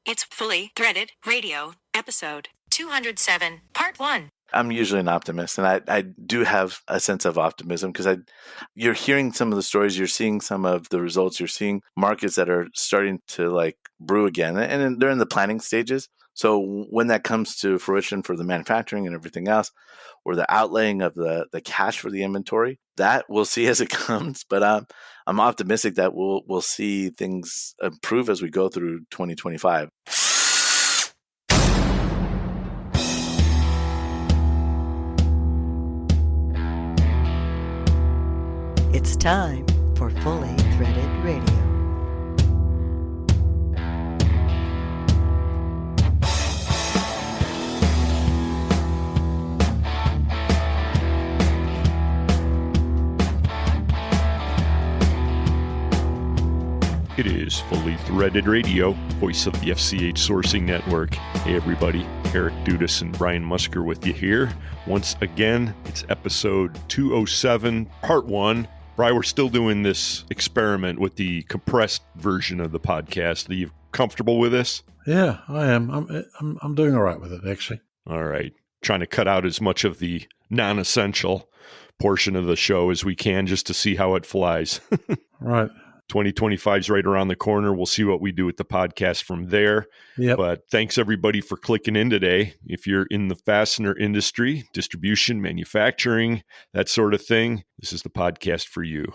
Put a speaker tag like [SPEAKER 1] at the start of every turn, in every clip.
[SPEAKER 1] It's Fully Threaded Radio, episode 207, part 1.
[SPEAKER 2] I'm usually an optimist, and I do have a sense of optimism because you're hearing some of the stories, you're seeing some of the results, you're seeing markets that are starting to brew again, and they're in the planning stages. So when that comes to fruition for the manufacturing and everything else, or the outlaying of the cash for the inventory, that we'll see as it comes. But I'm optimistic that we'll see things improve as we go through 2025.
[SPEAKER 3] It's time for Fully Threaded Radio.
[SPEAKER 4] It is Fully Threaded Radio, voice of the FCH Sourcing Network. Hey everybody, Eric Dudas and Brian Musker with you here. Once again, it's episode 207, part 1. Brian, we're still doing this experiment with the compressed version of the podcast. Are you comfortable with this?
[SPEAKER 5] Yeah, I am. I'm doing all right with it, actually.
[SPEAKER 4] All right. Trying to cut out as much of the non-essential portion of the show as we can just to see how it flies.
[SPEAKER 5] Right.
[SPEAKER 4] 2025 is right around the corner. We'll see what we do with the podcast from there.
[SPEAKER 5] Yep.
[SPEAKER 4] But thanks everybody for clicking in today. If you're in the fastener industry, distribution, manufacturing, that sort of thing, this is the podcast for you.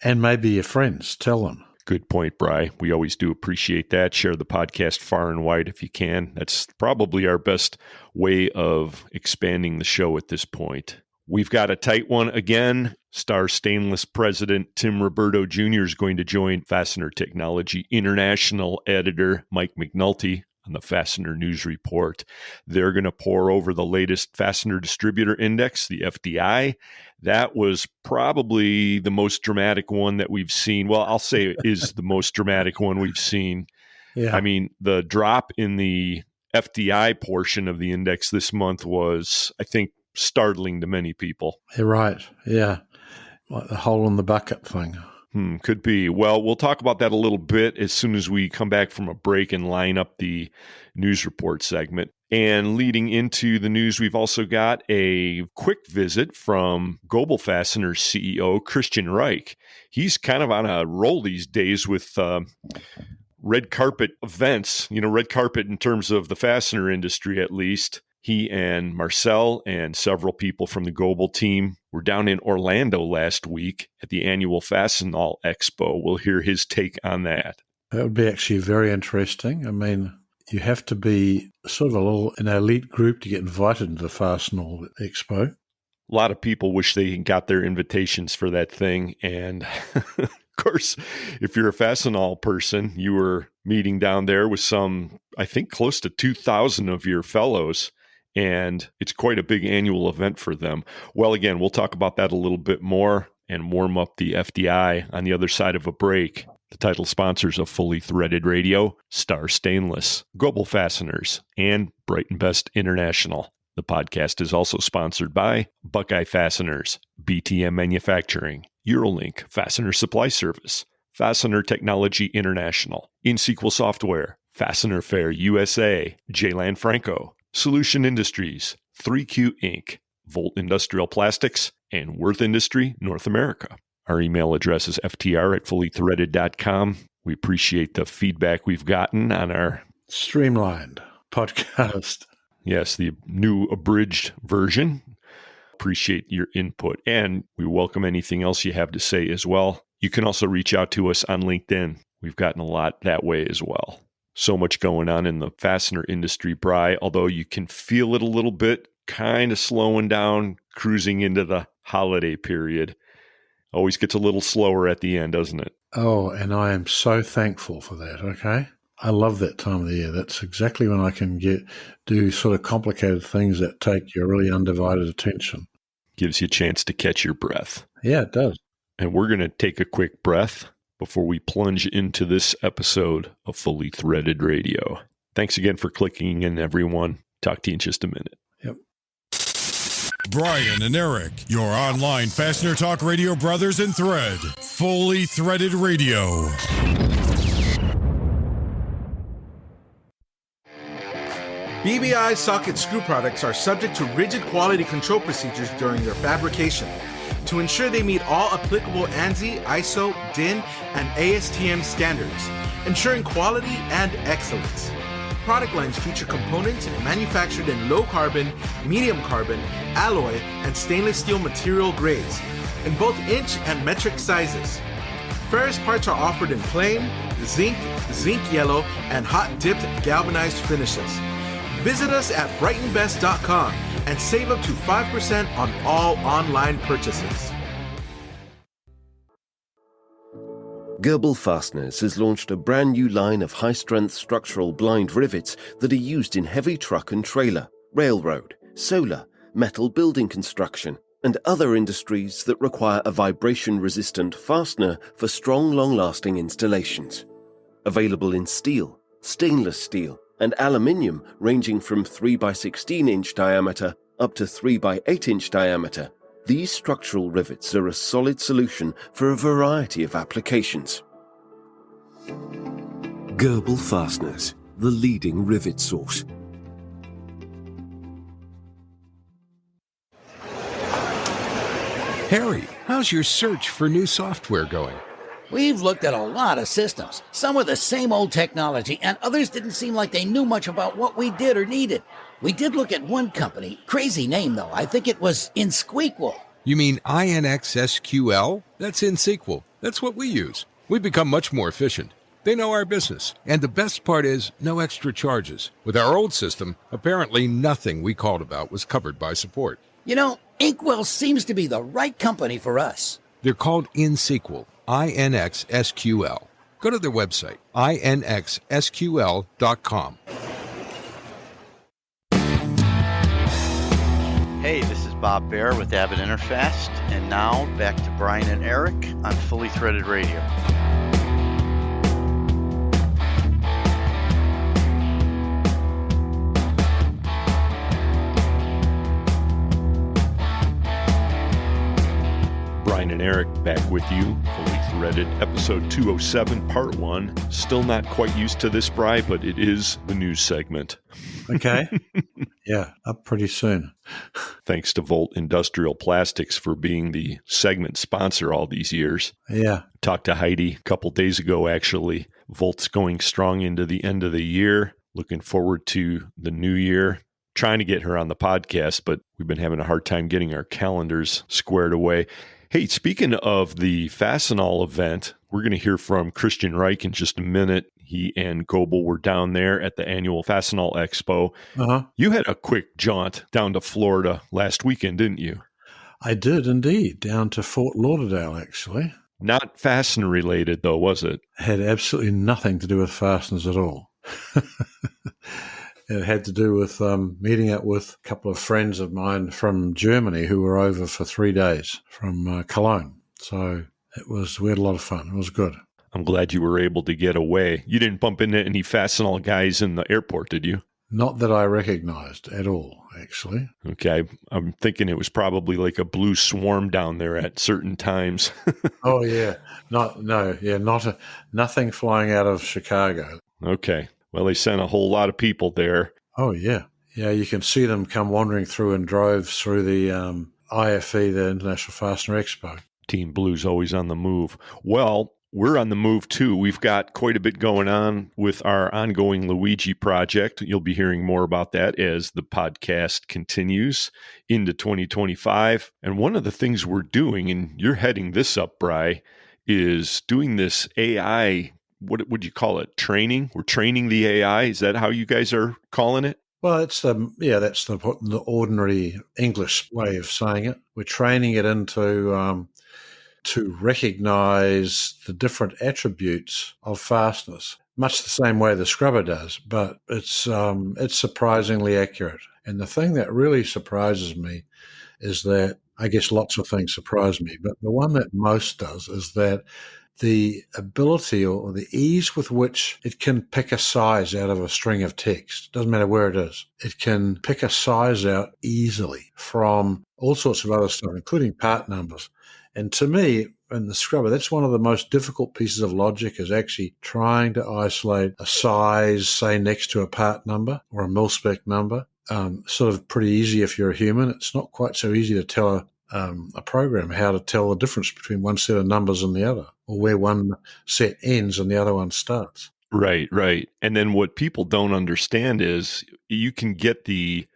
[SPEAKER 5] And maybe your friends, tell them.
[SPEAKER 4] Good point, Bri. We always do appreciate that. Share the podcast far and wide if you can. That's probably our best way of expanding the show at this point. We've got a tight one again. Star Stainless President Tim Roberto Jr. is going to join Fastener Technology International editor Mike McNulty on the Fastener News Report. They're going to pour over the latest Fastener Distributor Index, the FDI. That was probably the most dramatic one that we've seen. Well, I'll say it is the most dramatic one we've seen.
[SPEAKER 5] Yeah.
[SPEAKER 4] I mean, the drop in the FDI portion of the index this month was, I think, startling to many people.
[SPEAKER 5] You're right. Yeah. Like the hole in the bucket thing.
[SPEAKER 4] Could be. Well, we'll talk about that a little bit as soon as we come back from a break and line up the news report segment. And leading into the news, we've also got a quick visit from Goebel Fasteners CEO, Christian Reich. He's kind of on a roll these days with red carpet events, red carpet in terms of the fastener industry, at least. He and Marcel and several people from the Goebel team were down in Orlando last week at the annual Fastenal Expo. We'll hear his take on that.
[SPEAKER 5] That would be actually very interesting. I mean, you have to be sort of an elite group to get invited to the Fastenal Expo.
[SPEAKER 4] A lot of people wish they got their invitations for that thing. And of course, if you're a Fastenal person, you were meeting down there with some, I think, close to 2,000 of your fellows. And it's quite a big annual event for them. Well, again, we'll talk about that a little bit more and warm up the FDI on the other side of a break. The title sponsors of Fully Threaded Radio, Star Stainless, Goebel Fasteners, and Bright and Best International. The podcast is also sponsored by Buckeye Fasteners, BTM Manufacturing, Eurolink Fastener Supply Service, Fastener Technology International, InSequel Software, Fastener Fair USA, J-Land Franco, Solution Industries, 3Q Inc., Volt Industrial Plastics, and Worth Industry North America. Our email address is ftr@fullythreaded.com. We appreciate the feedback we've gotten on our
[SPEAKER 5] streamlined podcast.
[SPEAKER 4] Yes, the new abridged version. Appreciate your input, and we welcome anything else you have to say as well. You can also reach out to us on LinkedIn. We've gotten a lot that way as well. So much going on in the fastener industry, Bri, although you can feel it a little bit, kind of slowing down, cruising into the holiday period. Always gets a little slower at the end, doesn't it?
[SPEAKER 5] Oh, and I am so thankful for that, okay? I love that time of the year. That's exactly when I can do sort of complicated things that take your really undivided attention.
[SPEAKER 4] Gives you a chance to catch your breath.
[SPEAKER 5] Yeah, it does.
[SPEAKER 4] And we're going to take a quick breath before we plunge into this episode of Fully Threaded Radio. Thanks again for clicking in, everyone. Talk to you in just a minute.
[SPEAKER 5] Yep.
[SPEAKER 6] Brian and Eric, your online Fastener Talk Radio brothers in thread. Fully Threaded Radio.
[SPEAKER 7] BBI socket screw products are subject to rigid quality control procedures during their fabrication to ensure they meet all applicable ANSI, ISO, DIN, and ASTM standards, ensuring quality and excellence. Product lines feature components manufactured in low carbon, medium carbon, alloy, and stainless steel material grades in both inch and metric sizes. Ferrous parts are offered in plain, zinc, zinc yellow, and hot dipped galvanized finishes. Visit us at brightonbest.com and save up to 5% on all online purchases.
[SPEAKER 8] Goebel Fasteners has launched a brand new line of high-strength structural blind rivets that are used in heavy truck and trailer, railroad, solar, metal building construction, and other industries that require a vibration-resistant fastener for strong, long-lasting installations. Available in steel, stainless steel, and aluminium ranging from 3 by 16 inch diameter up to 3 by 8 inch diameter, these structural rivets are a solid solution for a variety of applications. Goebel Fasteners, the leading rivet source.
[SPEAKER 9] Harry, how's your search for new software going?
[SPEAKER 10] We've looked at a lot of systems, some with the same old technology, and others didn't seem like they knew much about what we did or needed. We did look at one company, crazy name though, I think it was InSqueakWell.
[SPEAKER 9] You mean INXSQL? That's InSQL. That's what we use. We've become much more efficient. They know our business, and the best part is no extra charges. With our old system, apparently nothing we called about was covered by support.
[SPEAKER 10] You know, Inkwell seems to be the right company for us.
[SPEAKER 9] They're called InSQL. INXSQL. Go to their website, inxsql.com.
[SPEAKER 11] Hey, this is Bob Baer with Abbott Interfast, and now back to Brian and Eric on Fully Threaded Radio.
[SPEAKER 4] Brian and Eric back with you, Fully Threaded, episode 207, part 1. Still not quite used to this, Bri, but it is the news segment.
[SPEAKER 5] Okay. Yeah, up pretty soon.
[SPEAKER 4] Thanks to Volt Industrial Plastics for being the segment sponsor all these years.
[SPEAKER 5] Yeah.
[SPEAKER 4] Talked to Heidi a couple days ago, actually. Volt's going strong into the end of the year. Looking forward to the new year. Trying to get her on the podcast, but we've been having a hard time getting our calendars squared away. Hey, speaking of the Fastenal event, we're going to hear from Christian Reich in just a minute. He and Goebel were down there at the annual Fastenal Expo.
[SPEAKER 5] Uh-huh.
[SPEAKER 4] You had a quick jaunt down to Florida last weekend, didn't you?
[SPEAKER 5] I did indeed, down to Fort Lauderdale, actually.
[SPEAKER 4] Not fastener related, though, was it?
[SPEAKER 5] Had absolutely nothing to do with fasteners at all. It had to do with meeting up with a couple of friends of mine from Germany who were over for 3 days from Cologne. So we had a lot of fun. It was good.
[SPEAKER 4] I'm glad you were able to get away. You didn't bump into any Fastenal guys in the airport, did you?
[SPEAKER 5] Not that I recognized at all, actually.
[SPEAKER 4] Okay. I'm thinking it was probably like a blue swarm down there at certain times.
[SPEAKER 5] Oh, yeah. Nothing flying out of Chicago.
[SPEAKER 4] Okay. Well, they sent a whole lot of people there.
[SPEAKER 5] Oh, yeah. Yeah, you can see them come wandering through in droves through the IFE, the International Fastener Expo.
[SPEAKER 4] Team Blue's always on the move. Well, we're on the move, too. We've got quite a bit going on with our ongoing Luigi project. You'll be hearing more about that as the podcast continues into 2025. And one of the things we're doing, and you're heading this up, Bri, is doing this AI, what would you call it, training? We're training the AI. Is that how you guys are calling it?
[SPEAKER 5] Well, that's the ordinary English way of saying it. We're training it into to recognize the different attributes of fasteners, much the same way the scrubber does, but it's surprisingly accurate. And the thing that really surprises me is that, I guess lots of things surprise me, but the one that most does is that the ability or the ease with which it can pick a size out of a string of text, doesn't matter where it is, it can pick a size out easily from all sorts of other stuff, including part numbers. And to me, and the scrubber, that's one of the most difficult pieces of logic, is actually trying to isolate a size, say, next to a part number or a mil-spec number. Sort of pretty easy if you're a human. It's not quite so easy to tell a program how to tell the difference between one set of numbers and the other, or where one set ends and the other one starts.
[SPEAKER 4] Right. And then what people don't understand is you can get the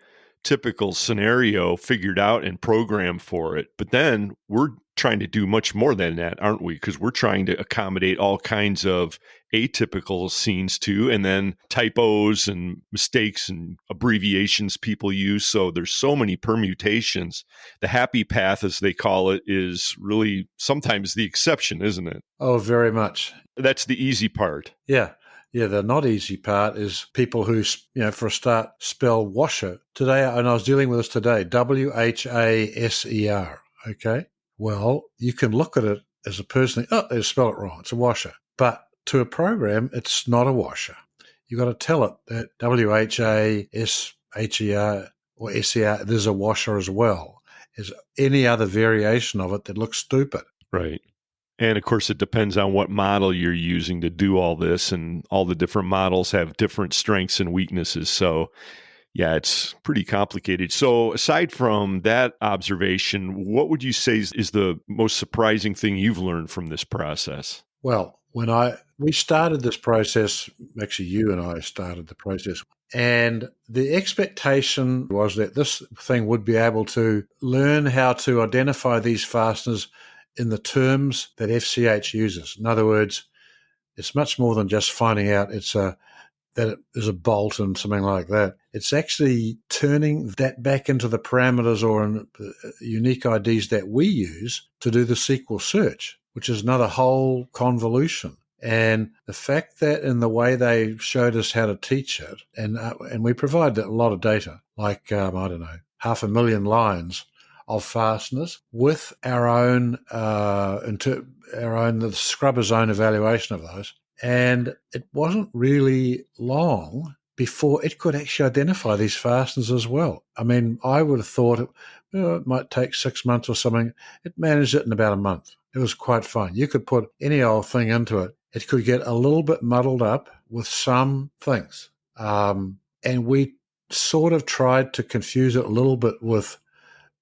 [SPEAKER 4] typical scenario figured out and programmed for it, but then we're trying to do much more than that, aren't we? Because we're trying to accommodate all kinds of atypical scenes too, and then typos and mistakes and abbreviations people use. So there's so many permutations. The happy path, as they call it, is really sometimes the exception, isn't it?
[SPEAKER 5] Oh, very much.
[SPEAKER 4] That's the easy part.
[SPEAKER 5] Yeah, the not easy part is people who, for a start, spell washer. Today, and I was dealing with this today, WHASER, okay? Well, you can look at it as a person, they spell it wrong, it's a washer. But to a program, it's not a washer. You've got to tell it that WHASHER or SER, there's a washer as well. There's any other variation of it that looks stupid.
[SPEAKER 4] Right. And of course, it depends on what model you're using to do all this, and all the different models have different strengths and weaknesses. So, yeah, it's pretty complicated. So aside from that observation, what would you say is the most surprising thing you've learned from this process?
[SPEAKER 5] Well, when we started this process, actually you and I started the process, and the expectation was that this thing would be able to learn how to identify these fasteners in the terms that FCH uses. In other words, it's much more than just finding out that it is a bolt and something like that. It's actually turning that back into the parameters or in unique IDs that we use to do the SQL search, which is another whole convolution. And the fact that in the way they showed us how to teach it, and we provided a lot of data, like, 500,000 lines of fasteners with our own, the scrubber's own evaluation of those. And it wasn't really long before it could actually identify these fasteners as well. I mean, I would have thought it might take 6 months or something. It managed it in about a month. It was quite fine. You could put any old thing into it. It could get a little bit muddled up with some things. And we sort of tried to confuse it a little bit with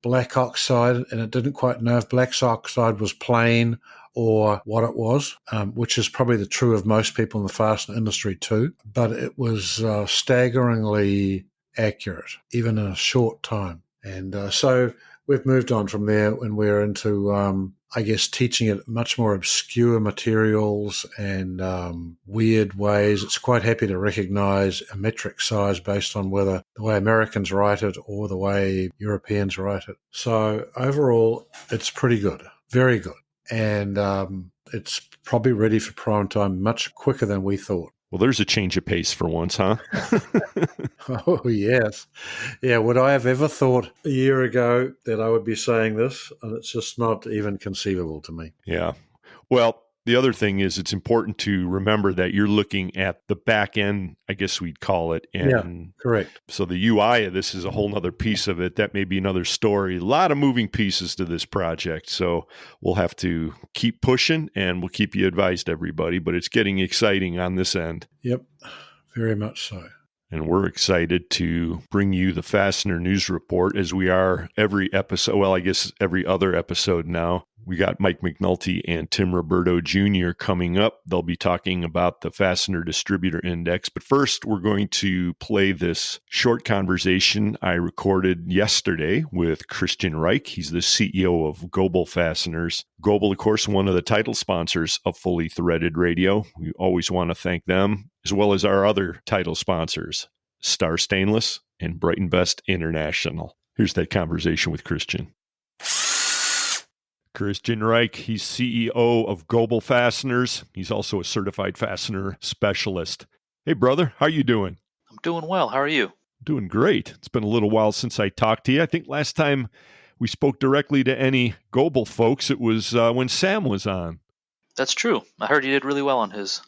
[SPEAKER 5] black oxide, and it didn't quite know if black oxide was plain or what it was, which is probably true of most people in the fastener industry too. But it was staggeringly accurate, even in a short time. And so we've moved on from there, and we're into, teaching it much more obscure materials and weird ways. It's quite happy to recognize a metric size based on whether the way Americans write it or the way Europeans write it. So overall, it's pretty good, very good. And it's probably ready for prime time much quicker than we thought.
[SPEAKER 4] Well, there's a change of pace for once, huh?
[SPEAKER 5] Oh, yes. Yeah, would I have ever thought a year ago that I would be saying this? And it's just not even conceivable to me.
[SPEAKER 4] Yeah. Well, the other thing is it's important to remember that you're looking at the back end, I guess we'd call it. And
[SPEAKER 5] yeah, correct.
[SPEAKER 4] So the UI of this is a whole nother piece of it. That may be another story. A lot of moving pieces to this project. So we'll have to keep pushing, and we'll keep you advised, everybody. But it's getting exciting on this end.
[SPEAKER 5] Yep, very much so.
[SPEAKER 4] And we're excited to bring you the Fastener News Report, as we are every episode. Well, I guess every other episode now. We got Mike McNulty and Tim Roberto Jr. coming up. They'll be talking about the Fastener Distributor Index. But first, we're going to play this short conversation I recorded yesterday with Christian Reich. He's the CEO of Goebel Fasteners. Goebel, of course, one of the title sponsors of Fully Threaded Radio. We always want to thank them, as well as our other title sponsors, Star Stainless and Brighton Best International. Here's that conversation with Christian. Christian Reich, he's CEO of Goebel Fasteners. He's also a certified fastener specialist. Hey, brother, how you doing?
[SPEAKER 12] I'm doing well. How are you?
[SPEAKER 4] Doing great. It's been a little while since I talked to you. I think last time we spoke directly to any Goebel folks, it was when Sam was on.
[SPEAKER 12] That's true. I heard you did really well on his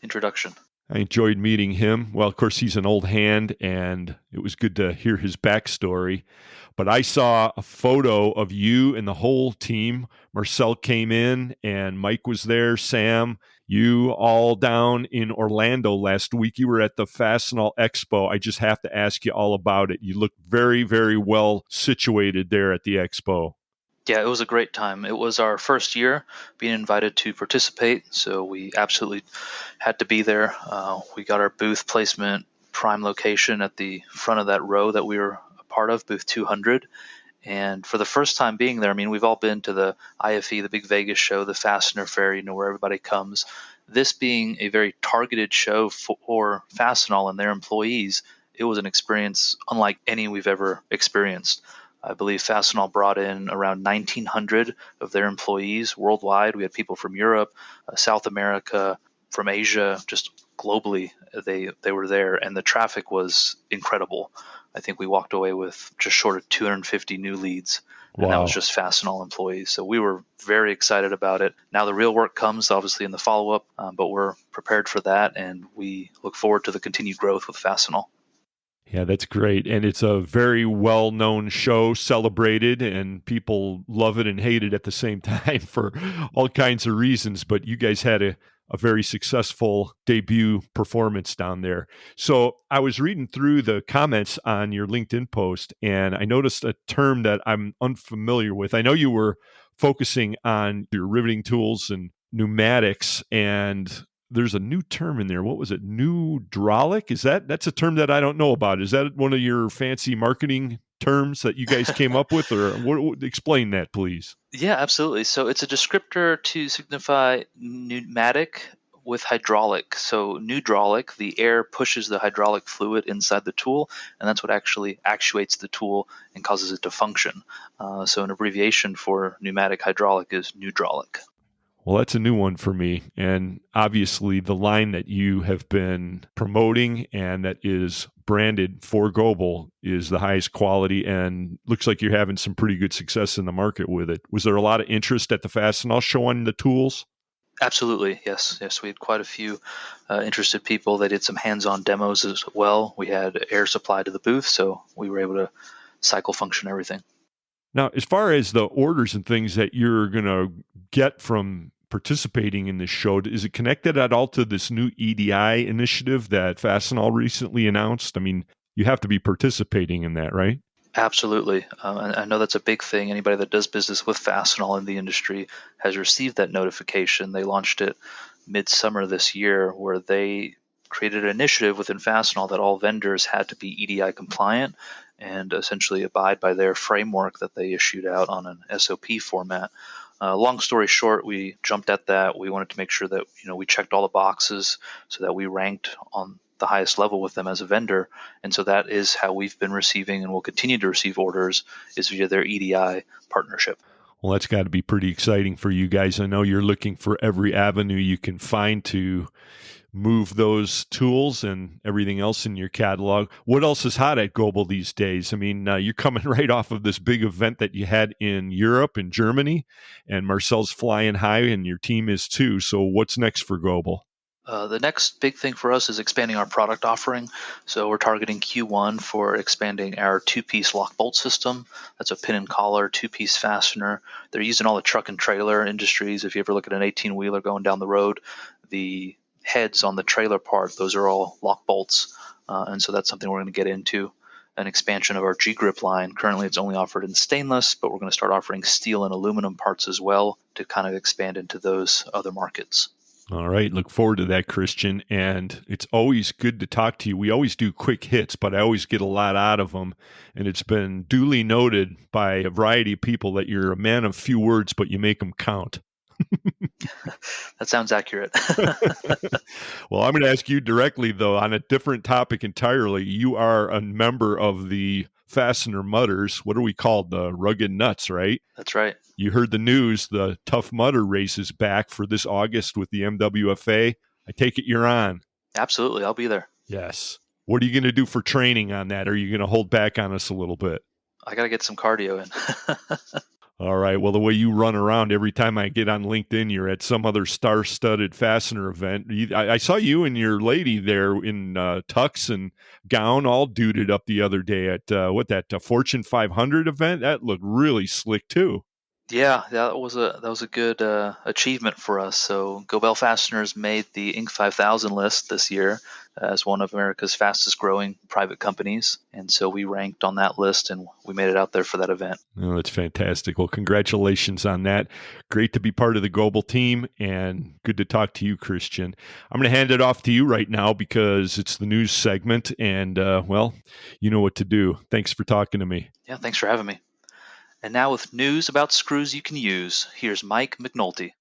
[SPEAKER 12] introduction.
[SPEAKER 4] I enjoyed meeting him. Well, of course, he's an old hand, and it was good to hear his backstory. But I saw a photo of you and the whole team. Marcel came in, and Mike was there, Sam, you all down in Orlando last week. You were at the Fastenal Expo. I just have to ask you all about it. You look very, very well situated there at the Expo.
[SPEAKER 12] Yeah, it was a great time. It was our first year being invited to participate, so we absolutely had to be there. We got our booth placement prime location at the front of that row that we were a part of, booth 200. And for the first time being there, I mean, we've all been to the IFE, the big Vegas show, the Fastener Fair, where everybody comes. This being a very targeted show for Fastenal and their employees, it was an experience unlike any we've ever experienced. I believe Fastenal brought in around 1,900 of their employees worldwide. We had people from Europe, South America, from Asia, just globally. They were there, and the traffic was incredible. I think we walked away with just short of 250 new leads, and that was just Fastenal employees. So we were very excited about it. Now the real work comes, obviously, in the follow-up, but we're prepared for that, and we look forward to the continued growth with Fastenal.
[SPEAKER 4] Yeah, that's great. And it's a very well-known show, celebrated, and people love it and hate it at the same time for all kinds of reasons. But you guys had a very successful debut performance down there. So I was reading through the comments on your LinkedIn post, and I noticed a term that I'm unfamiliar with. I know you were focusing on your riveting tools and pneumatics, and there's a new term in there. What was it? Newdraulic? That's a term that I don't know about. Is that one of your fancy marketing terms that you guys came up with, or explain that, please?
[SPEAKER 12] Yeah, absolutely. So it's a descriptor to signify pneumatic with hydraulic. So newdraulic, the air pushes the hydraulic fluid inside the tool, and that's what actually actuates the tool and causes it to function. So an abbreviation for pneumatic hydraulic is newdraulic.
[SPEAKER 4] Well, that's a new one for me. And obviously the line that you have been promoting and that is branded for Goebel is the highest quality, and looks like you're having some pretty good success in the market with it. Was there a lot of interest at the Fastenal show on the tools?
[SPEAKER 12] Absolutely, yes. We had quite a few interested people. They did some hands-on demos as well. We had air supply to the booth, so we were able to cycle function everything.
[SPEAKER 4] Now, as far as the orders and things that you're going to get from participating in this show, is it connected at all to this new EDI initiative that Fastenal recently announced? I mean, you have to be participating in that, right?
[SPEAKER 12] Absolutely. I know that's a big thing. Anybody that does business with Fastenal in the industry has received that notification. They launched it midsummer this year, where they created an initiative within Fastenal that all vendors had to be EDI compliant and essentially abide by their framework that they issued out on an SOP format. Long story short, we jumped at that. We wanted to make sure that we checked all the boxes so that we ranked on the highest level with them as a vendor. And so that is how we've been receiving and will continue to receive orders, is via their EDI partnership.
[SPEAKER 4] Well, that's got to be pretty exciting for you guys. I know you're looking for every avenue you can find to move those tools and everything else in your catalog. What else is hot at Goebel these days? I mean, you're coming right off of this big event that you had in Europe and Germany, and Marcel's flying high, and your team is too. So what's next for Goebel?
[SPEAKER 12] The next big thing for us is expanding our product offering. So we're targeting Q1 for expanding our two-piece lock bolt system. That's a pin and collar two-piece fastener. They're used in all the truck and trailer industries. If you ever look at an 18-wheeler going down the road, the heads on the trailer part, those are all lock bolts. And so that's something we're going to get into. An expansion of our G-Grip line. Currently it's only offered in stainless, but we're going to start offering steel and aluminum parts as well to kind of expand into those other markets.
[SPEAKER 4] All right. Look forward to that, Christian. And it's always good to talk to you. We always do quick hits, but I always get a lot out of them. And it's been duly noted by a variety of people that you're a man of few words, but you make them count.
[SPEAKER 12] That sounds accurate.
[SPEAKER 4] Well, I'm going to ask you directly, though, on a different topic entirely. You are a member of the Fastener Mutters. What are we called? The Rugged Nuts, right?
[SPEAKER 12] That's right.
[SPEAKER 4] You heard the news. The Tough Mudder race is back for this August with the MWFA. I take it you're on.
[SPEAKER 12] Absolutely. I'll be there.
[SPEAKER 4] Yes. What are you going to do for training on that? Are you going to hold back on us a little bit?
[SPEAKER 12] I got to get some cardio in.
[SPEAKER 4] All right. Well, the way you run around every time I get on LinkedIn, you're at some other star-studded fastener event. I saw you and your lady there in tux and gown, all duded up the other day at that Fortune 500 event. That looked really slick too.
[SPEAKER 12] Yeah, that was a good achievement for us. So Goebel Fasteners made the Inc. 5000 list this year as one of America's fastest growing private companies, and so we ranked on that list, and we made it out there for that event.
[SPEAKER 4] Oh, it's fantastic. Well, congratulations on that. Great to be part of the Goebel team, and good to talk to you, Christian. I'm going to hand it off to you right now because it's the news segment, and well, you know what to do. Thanks for talking to me.
[SPEAKER 12] Yeah, thanks for having me. And now with news about screws you can use, here's Mike McNulty.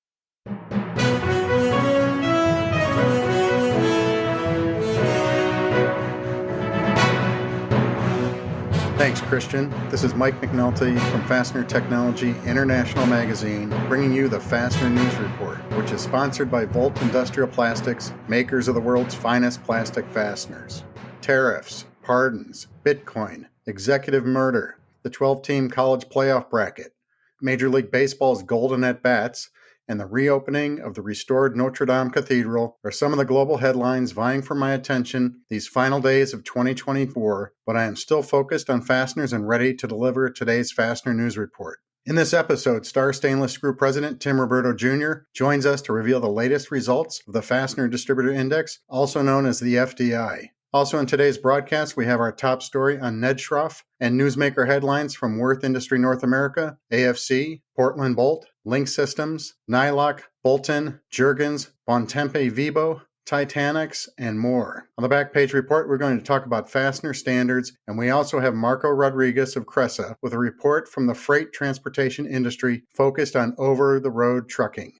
[SPEAKER 13] Thanks, Christian. This is Mike McNulty from Fastener Technology International magazine, bringing you the Fastener News Report, which is sponsored by Volt Industrial Plastics, makers of the world's finest plastic fasteners. Tariffs, pardons, Bitcoin, executive murder, the 12-team college playoff bracket, Major League Baseball's golden at-bats, and the reopening of the restored Notre Dame Cathedral are some of the global headlines vying for my attention these final days of 2024, but I am still focused on fasteners and ready to deliver today's Fastener News Report. In this episode, Star Stainless Screw President Tim Roberto Jr. joins us to reveal the latest results of the Fastener Distributor Index, also known as the FDI. Also in today's broadcast, we have our top story on Ned Schroff and newsmaker headlines from Worth Industry North America, AFC, Portland Bolt, Link Systems, Nylock, Bolton, Juergens, Bontempi Vibo, Titanics, and more. On the back page report, we're going to talk about fastener standards, and we also have Marco Rodriguez of Cressa with a report from the freight transportation industry focused on over-the-road trucking.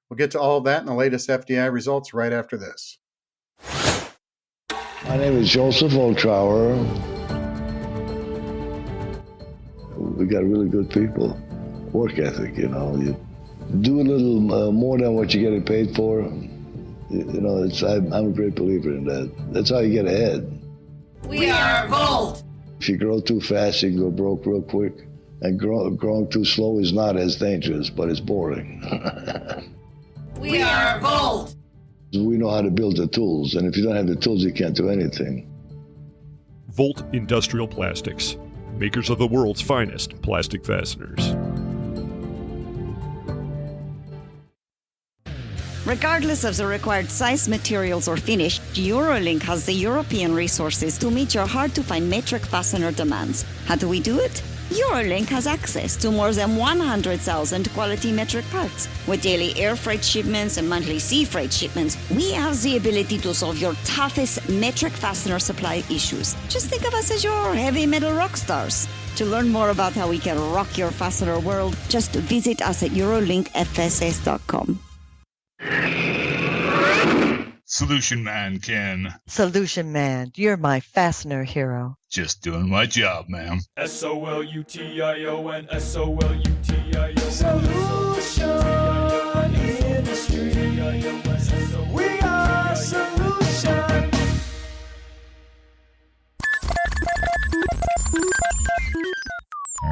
[SPEAKER 13] We'll get to all of that and the latest FDI results right after this.
[SPEAKER 14] My name is Joseph Oltrauer. We got really good people. Work ethic, you know. You do a little more than what you're getting paid for. You know, I'm a great believer in that. That's how you get ahead.
[SPEAKER 15] We are Volt.
[SPEAKER 14] If you grow too fast, you can go broke real quick. And growing too slow is not as dangerous, but it's boring.
[SPEAKER 15] We are Volt.
[SPEAKER 14] We know how to build the tools, and if you don't have the tools, you can't do anything.
[SPEAKER 4] Volt Industrial Plastics, makers of the world's finest plastic fasteners.
[SPEAKER 16] Regardless of the required size, materials, or finish, Eurolink has the European resources to meet your hard-to-find metric fastener demands. How do we do it? Eurolink has access to more than 100,000 quality metric parts. With daily air freight shipments and monthly sea freight shipments, we have the ability to solve your toughest metric fastener supply issues. Just think of us as your heavy metal rock stars. To learn more about how we can rock your fastener world, just visit us at eurolinkfss.com.
[SPEAKER 17] Solution Man, Ken.
[SPEAKER 3] Solution Man, you're my fastener hero.
[SPEAKER 17] Just doing my job, ma'am.
[SPEAKER 18] SOLUTION, SOLUTION. Solution Industry. We are Solution.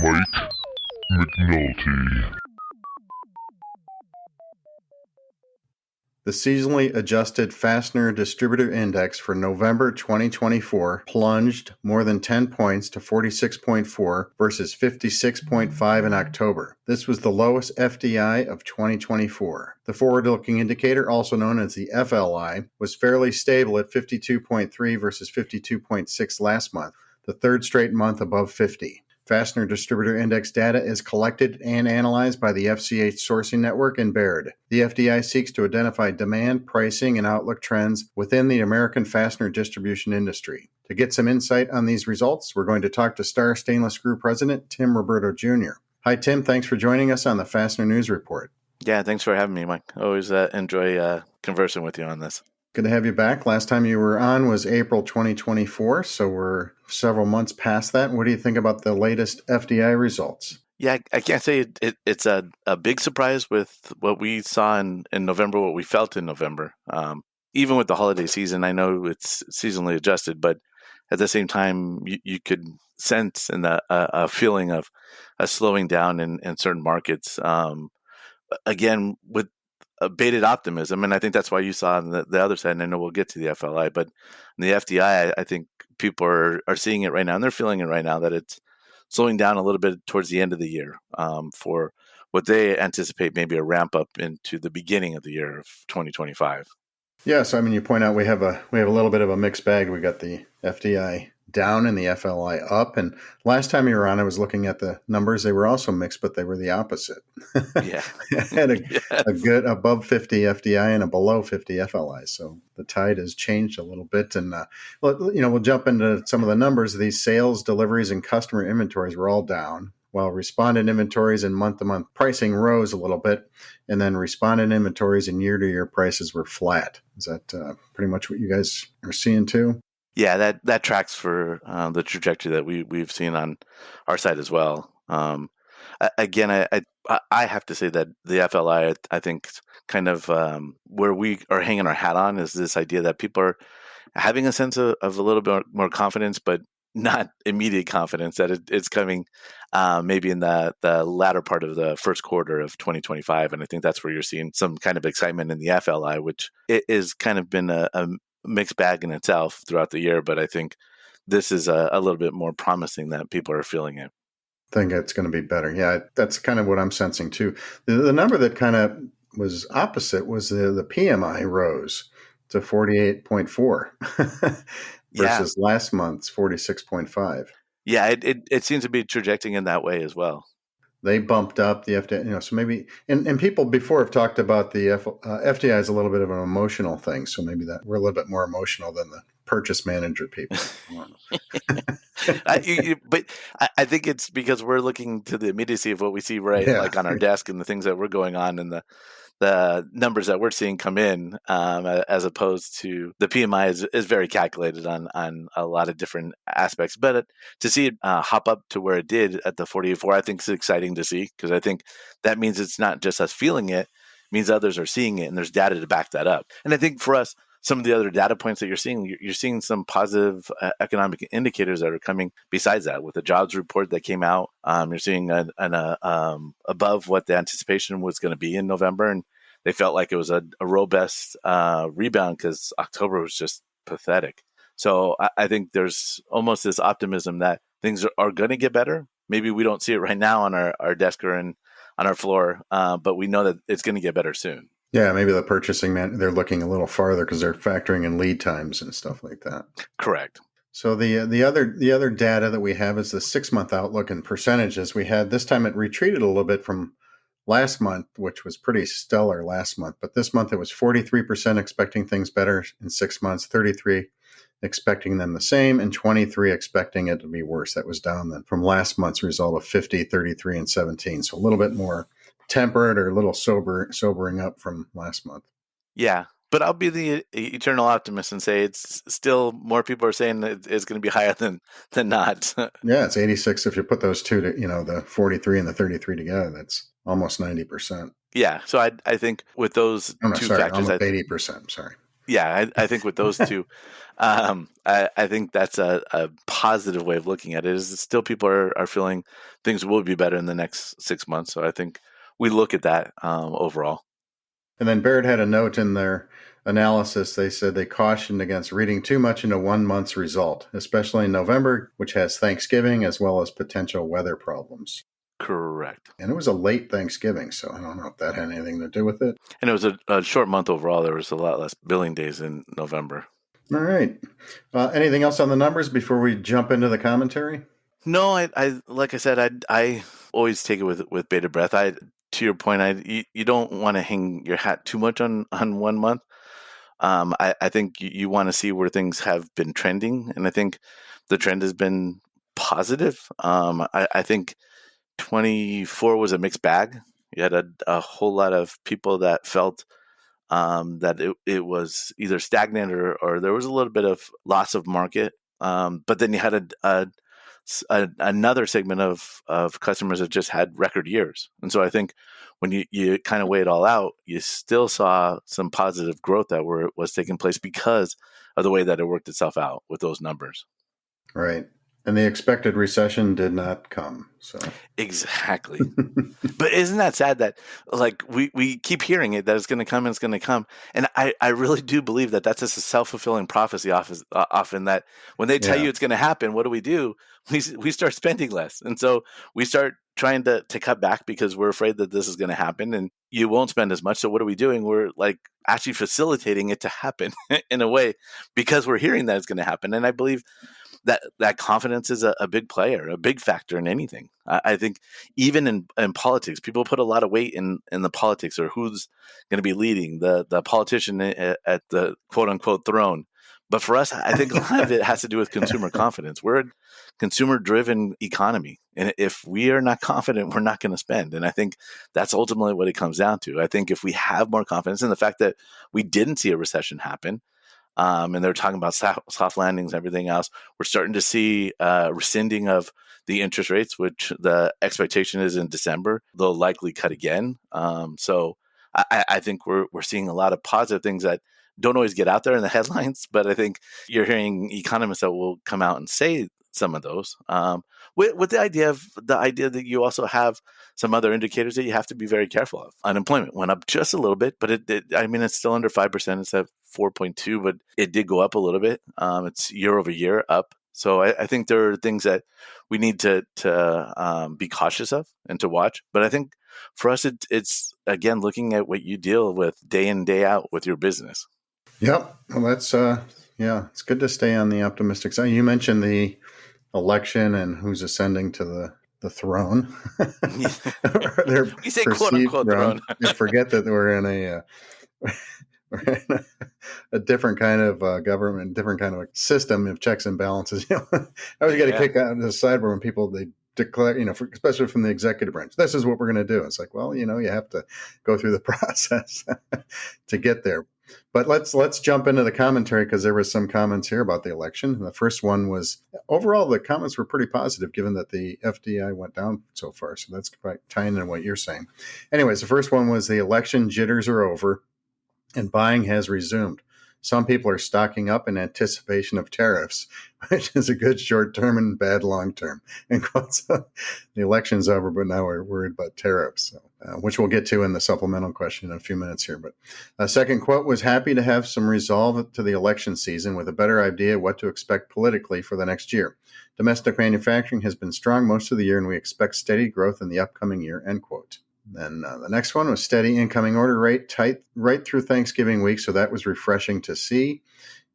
[SPEAKER 19] Mike McNulty.
[SPEAKER 13] The seasonally adjusted Fastener Distributor Index for November 2024 plunged more than 10 points to 46.4 versus 56.5 in October. This was the lowest FDI of 2024. The forward-looking indicator, also known as the FLI, was fairly stable at 52.3 versus 52.6 last month, the third straight month above 50. Fastener Distributor Index data is collected and analyzed by the FCH Sourcing Network and Baird. The FDI seeks to identify demand, pricing, and outlook trends within the American fastener distribution industry. To get some insight on these results, we're going to talk to Star Stainless Screw President Tim Roberto Jr. Hi, Tim. Thanks for joining us on the Fastener News Report.
[SPEAKER 2] Yeah, thanks for having me, Mike. Always enjoy conversing with you on this.
[SPEAKER 13] Good to have you back. Last time you were on was April 2024, so we're several months past that. What do you think about the latest FDI results?
[SPEAKER 2] Yeah, I can't say it's a big surprise with what we saw in November, what we felt in November. Even with the holiday season, I know it's seasonally adjusted, but at the same time, you could sense in a feeling of a slowing down in certain markets. Again, with a bated optimism, and I think that's why you saw on the other side, and I know we'll get to the FLI, but in the FDI, I think people are seeing it right now, and they're feeling it right now, that it's slowing down a little bit towards the end of the year for what they anticipate maybe a ramp up into the beginning of the year of 2025.
[SPEAKER 13] Yeah, so I mean, you point out we have a little bit of a mixed bag. We got the FDI down and the FLI up. And last time you were on, I was looking at the numbers. They were also mixed, but they were the opposite.
[SPEAKER 2] Yeah,
[SPEAKER 13] had a good above 50 FDI and a below 50 FLI. So the tide has changed a little bit. And we'll jump into some of the numbers. These sales, deliveries, and customer inventories were all down, while respondent inventories and month-to-month pricing rose a little bit, and then respondent inventories and year-to-year prices were flat. Is that pretty much what you guys are seeing too?
[SPEAKER 2] Yeah, that tracks for the trajectory that we've seen on our side as well. Again, I have to say that the FLI, I think, kind of where we are hanging our hat on is this idea that people are having a sense of a little bit more confidence, but not immediate confidence that it's coming maybe in the latter part of the first quarter of 2025. And I think that's where you're seeing some kind of excitement in the FLI, which it is kind of been a mixed bag in itself throughout the year. But I think this is a little bit more promising that people are feeling it.
[SPEAKER 13] I think it's going to be better. Yeah, that's kind of what I'm sensing too. The number that kind of was opposite was the PMI rose to 48.4 versus last month's 46.5.
[SPEAKER 2] Yeah, it seems to be trajecting in that way as well.
[SPEAKER 13] They bumped up the FDI, so maybe, and people before have talked about the FDI is a little bit of an emotional thing. So maybe that we're a little bit more emotional than the purchase manager people.
[SPEAKER 2] But I think it's because we're looking to the immediacy of what we see like on our desk and the things that were going on and the numbers that we're seeing come in, as opposed to the PMI is very calculated on a lot of different aspects. But to see it hop up to where it did at the 48.4, I think is exciting to see, because I think that means it's not just us feeling it, means others are seeing it, and there's data to back that up. And I think for us, some of the other data points that you're seeing some positive economic indicators that are coming besides that. With the jobs report that came out, you're seeing an above what the anticipation was going to be in November, and they felt like it was a robust rebound because October was just pathetic. So I think there's almost this optimism that things are going to get better. Maybe we don't see it right now on our desk or on our floor, but we know that it's going to get better soon.
[SPEAKER 13] Yeah, maybe the purchasing they're looking a little farther because they're factoring in lead times and stuff like that.
[SPEAKER 2] Correct.
[SPEAKER 13] So the other data that we have is the 6-month outlook and percentages. We had this time it retreated a little bit from last month, which was pretty stellar last month. But this month it was 43% expecting things better in 6 months, 33 expecting them the same, and 23 expecting it to be worse. That was down then from last month's result of 50, 33, and 17. So a little bit more temperate or a little sobering up from last month.
[SPEAKER 2] Yeah, but I'll be the eternal optimist and say it's still more people are saying that it's going to be higher than not.
[SPEAKER 13] Yeah, it's 86. If you put those two, the 43 and the 33 together, that's almost 90%.
[SPEAKER 2] Yeah, so I think with those two factors,
[SPEAKER 13] almost 80%. Sorry.
[SPEAKER 2] Yeah, I think with those two, I think that's a positive way of looking at it. Is still people are feeling things will be better in the next 6 months. So I think we look at that overall.
[SPEAKER 13] And then Baird had a note in their analysis. They said they cautioned against reading too much into 1 month's result, especially in November, which has Thanksgiving as well as potential weather problems.
[SPEAKER 2] Correct.
[SPEAKER 13] And it was a late Thanksgiving, so I don't know if that had anything to do with it.
[SPEAKER 2] And it was a short month overall. There was a lot less billing days in November.
[SPEAKER 13] All right. Anything else on the numbers before we jump into the commentary?
[SPEAKER 2] No, I like I said, I always take it with bated breath. To your point, you don't want to hang your hat too much on 1 month. I think you want to see where things have been trending, and I think the trend has been positive. I think 24 was a mixed bag. You had a whole lot of people that felt that it was either stagnant or there was a little bit of loss of market. But then you had another segment of customers that just had record years. And so I think when you kind of weigh it all out, you still saw some positive growth that was taking place because of the way that it worked itself out with those numbers.
[SPEAKER 13] Right. And the expected recession did not come. So
[SPEAKER 2] exactly. But isn't that sad that like we keep hearing it that it's going to come and it's going to come, and I really do believe that that's just a self-fulfilling prophecy often that when they tell you it's going to happen, what do? We start spending less, and so we start trying to cut back because we're afraid that this is going to happen and you won't spend as much. So what are we doing? We're like actually facilitating it to happen in a way because we're hearing that it's going to happen, and I believe that confidence is a big player, a big factor in anything. I think even in politics, people put a lot of weight in the politics or who's going to be leading the politician at the quote unquote throne. But for us, I think a lot of it has to do with consumer confidence. We're a consumer driven economy. And if we are not confident, we're not going to spend. And I think that's ultimately what it comes down to. I think if we have more confidence in the fact that we didn't see a recession happen, and they're talking about soft landings and everything else, we're starting to see rescinding of the interest rates, which the expectation is in December. They'll likely cut again. So I think we're seeing a lot of positive things that don't always get out there in the headlines, but I think you're hearing economists that will come out and say some of those. With the idea that you also have some other indicators that you have to be very careful of. Unemployment went up just a little bit, but it's still under 5%. It's at 4.2, but it did go up a little bit. It's year over year up. So I think there are things that we need to be cautious of and to watch. But I think for us, it's again looking at what you deal with day in, day out with your business.
[SPEAKER 13] Yep. Well, that's it's good to stay on the optimistic side. You mentioned the election and who's ascending to the throne.
[SPEAKER 2] You say quote unquote throne.
[SPEAKER 13] You forget that we're in a different kind of government, different kind of system of checks and balances. I always get a kick out of the side when people they declare, especially from the executive branch, this is what we're going to do. It's like, well, you have to go through the process to get there. But let's jump into the commentary because there was some comments here about the election. And the first one was overall the comments were pretty positive given that the FDI went down so far. So that's tying in what you're saying. Anyways, the first one was the election jitters are over and buying has resumed. Some people are stocking up in anticipation of tariffs, which is a good short term and bad long term. And the election's over, but now we're worried about tariffs, which we'll get to in the supplemental question in a few minutes here. But a second quote was happy to have some resolve to the election season with a better idea what to expect politically for the next year. Domestic manufacturing has been strong most of the year, and we expect steady growth in the upcoming year, end quote. Then the next one was steady incoming order rate tight right through Thanksgiving week. So that was refreshing to see.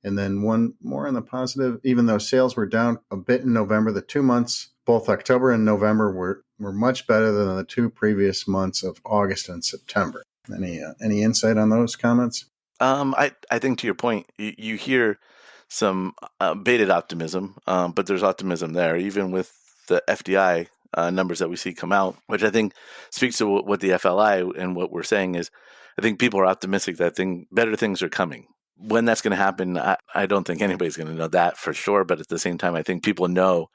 [SPEAKER 13] And then one more on the positive, even though sales were down a bit in November, the 2 months, both October and November were much better than the 2 previous months of August and September. Any insight on those comments?
[SPEAKER 2] I think to your point, you hear some bated optimism, but there's optimism there, even with the FDI numbers that we see come out, which I think speaks to what the FLI and what we're saying is, I think people are optimistic that better things are coming. When that's going to happen, I don't think anybody's going to know that for sure. But at the same time, I think people know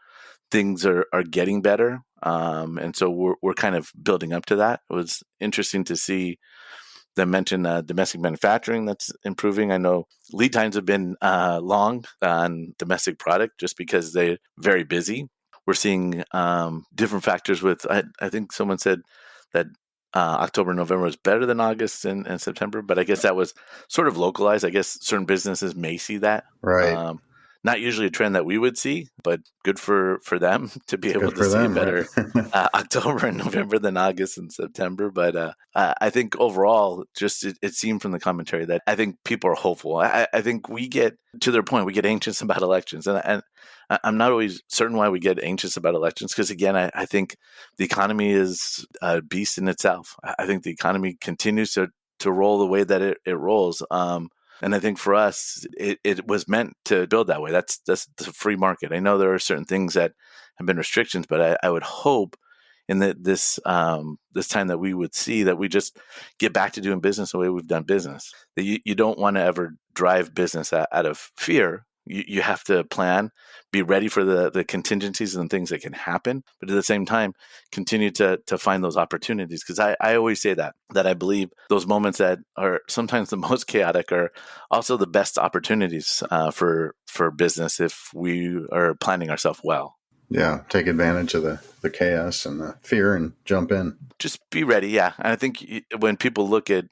[SPEAKER 2] things are getting better. And so we're kind of building up to that. It was interesting to see them mention domestic manufacturing that's improving. I know lead times have been long on domestic product just because they're very busy. We're seeing different factors with, I think someone said that October and November was better than August and September, but I guess that was sort of localized. I guess certain businesses may see that.
[SPEAKER 13] Right.
[SPEAKER 2] Not usually a trend that we would see, but good for them to be able to see better October and November than August and September. But I think overall, just it seemed from the commentary that I think people are hopeful. I think we get, to their point, we get anxious about elections. And I'm not always certain why we get anxious about elections because, again, I think the economy is a beast in itself. I think the economy continues to roll the way that it rolls. And I think for us, it was meant to build that way. That's the free market. I know there are certain things that have been restrictions, but I would hope in this time that we would see that we just get back to doing business the way we've done business. That you don't want to ever drive business out of fear, You have to plan, be ready for the contingencies and things that can happen, but at the same time, continue to find those opportunities. Because I always say that I believe those moments that are sometimes the most chaotic are also the best opportunities for business if we are planning ourselves well.
[SPEAKER 13] Yeah, take advantage of the chaos and the fear and jump in.
[SPEAKER 2] Just be ready, yeah. And I think when people look at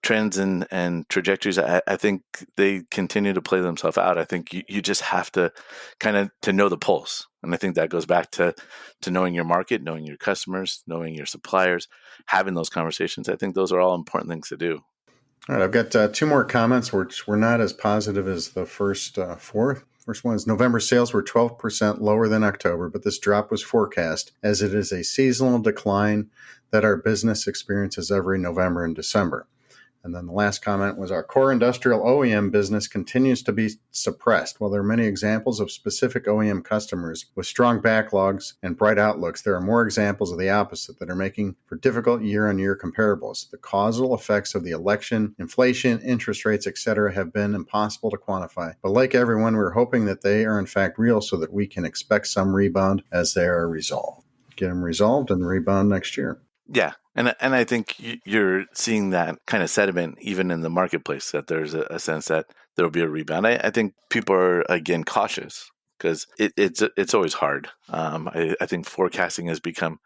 [SPEAKER 2] trends and trajectories, I think they continue to play themselves out. I think you just have to kind of to know the pulse. And I think that goes back to knowing your market, knowing your customers, knowing your suppliers, having those conversations. I think those are all important things to do.
[SPEAKER 13] All right, I've got two more comments which were not as positive as the first four. First one is November sales were 12% lower than October, but this drop was forecast as it is a seasonal decline that our business experiences every November and December. And then the last comment was our core industrial OEM business continues to be suppressed. While there are many examples of specific OEM customers with strong backlogs and bright outlooks, there are more examples of the opposite that are making for difficult year-on-year comparables. The causal effects of the election, inflation, interest rates, etc. have been impossible to quantify. But like everyone, we're hoping that they are in fact real so that we can expect some rebound as they are resolved. Get them resolved and rebound next year.
[SPEAKER 2] Yeah. And I think you're seeing that kind of sentiment even in the marketplace, that there's a sense that there will be a rebound. I think people are, again, cautious because it's always hard. I think forecasting has become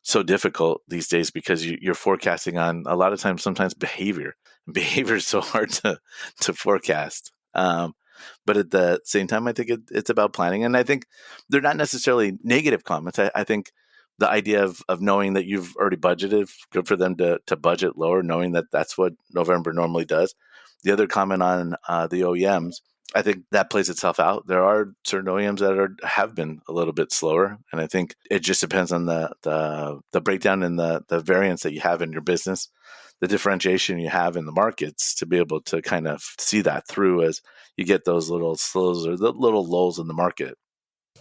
[SPEAKER 2] so difficult these days because you're forecasting on a lot of times, sometimes behavior. Behavior is so hard to forecast. But at the same time, I think it's about planning. And I think they're not necessarily negative comments. I think the idea of knowing that you've already budgeted, good for them to budget lower, knowing that that's what November normally does. The other comment on the OEMs, I think that plays itself out. There are certain OEMs that have been a little bit slower, and I think it just depends on the breakdown and the variance that you have in your business, the differentiation you have in the markets to be able to kind of see that through as you get those little slows or the little lulls in the market.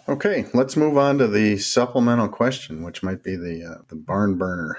[SPEAKER 13] Okay, let's move on to the supplemental question, which might be the barn burner.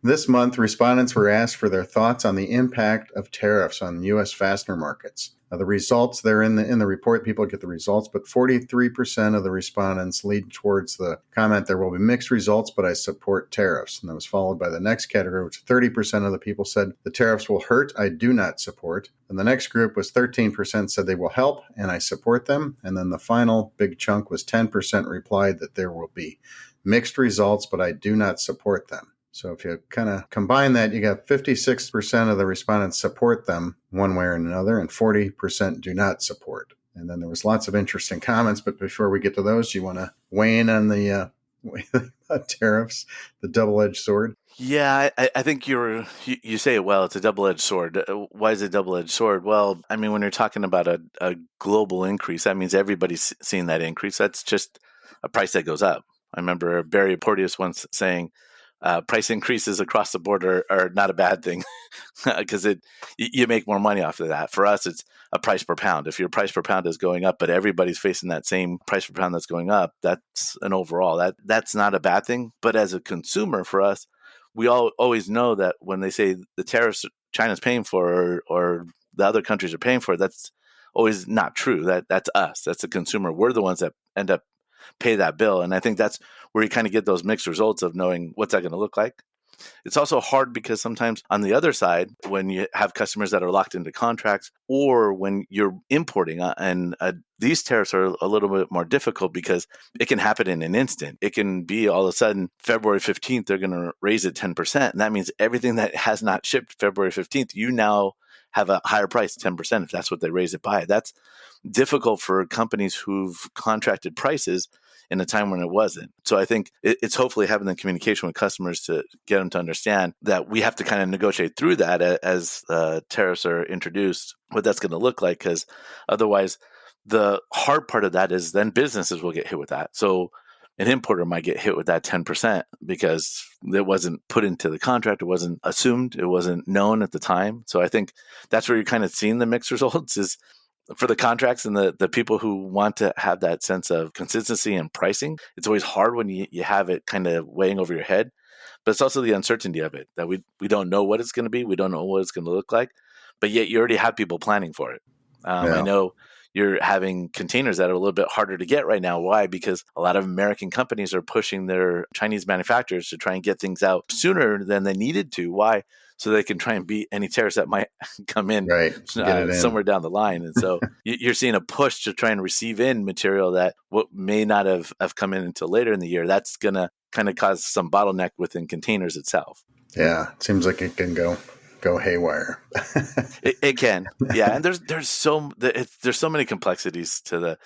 [SPEAKER 13] This month, respondents were asked for their thoughts on the impact of tariffs on U.S. fastener markets. The results, they're in the report, people get the results, but 43% of the respondents lead towards the comment, there will be mixed results, but I support tariffs. And that was followed by the next category, which 30% of the people said the tariffs will hurt, I do not support. And the next group was 13% said they will help, and I support them. And then the final big chunk was 10% replied that there will be mixed results, but I do not support them. So if you kind of combine that, you got 56% of the respondents support them one way or another, and 40% do not support. And then there was lots of interesting comments, but before we get to those, you want to weigh in on the tariffs, the double-edged sword?
[SPEAKER 2] Yeah, I think you say it well. It's a double-edged sword. Why is it a double-edged sword? Well, I mean, when you're talking about a global increase, that means everybody's seeing that increase. That's just a price that goes up. I remember Barry Porteous once saying, price increases across the board are not a bad thing because you make more money off of that. For us, it's a price per pound. If your price per pound is going up, but everybody's facing that same price per pound that's going up, that's an overall. That's not a bad thing. But as a consumer, for us, we always know that when they say the tariffs China's paying for or the other countries are paying for, that's always not true. That's us. That's the consumer. We're the ones that end up pay that bill. And I think that's where you kind of get those mixed results of knowing what's that going to look like. It's also hard because sometimes on the other side, when you have customers that are locked into contracts or when you're importing and these tariffs are a little bit more difficult because it can happen in an instant. It can be all of a sudden February 15th, they're going to raise it 10%. And that means everything that has not shipped February 15th, you now have a higher price, 10%, if that's what they raise it by. That's difficult for companies who've contracted prices in a time when it wasn't. So I think it's hopefully having the communication with customers to get them to understand that we have to kind of negotiate through that as tariffs are introduced, what that's going to look like, because otherwise the hard part of that is then businesses will get hit with that. So an importer might get hit with that 10% because it wasn't put into the contract. It wasn't assumed. It wasn't known at the time. So I think that's where you're kind of seeing the mixed results is for the contracts and the people who want to have that sense of consistency and pricing. It's always hard when you have it kind of weighing over your head, but it's also the uncertainty of it that we don't know what it's going to be. We don't know what it's going to look like, but yet you already have people planning for it. I know you're having containers that are a little bit harder to get right now. Why? Because a lot of American companies are pushing their Chinese manufacturers to try and get things out sooner than they needed to. Why? So they can try and beat any tariffs that might come in, somewhere down the line. And so you're seeing a push to try and receive in material that may not have come in until later in the year. That's going to kind of cause some bottleneck within containers itself.
[SPEAKER 13] Yeah, it seems like it can go haywire.
[SPEAKER 2] It can, yeah. And there's so many complexities to the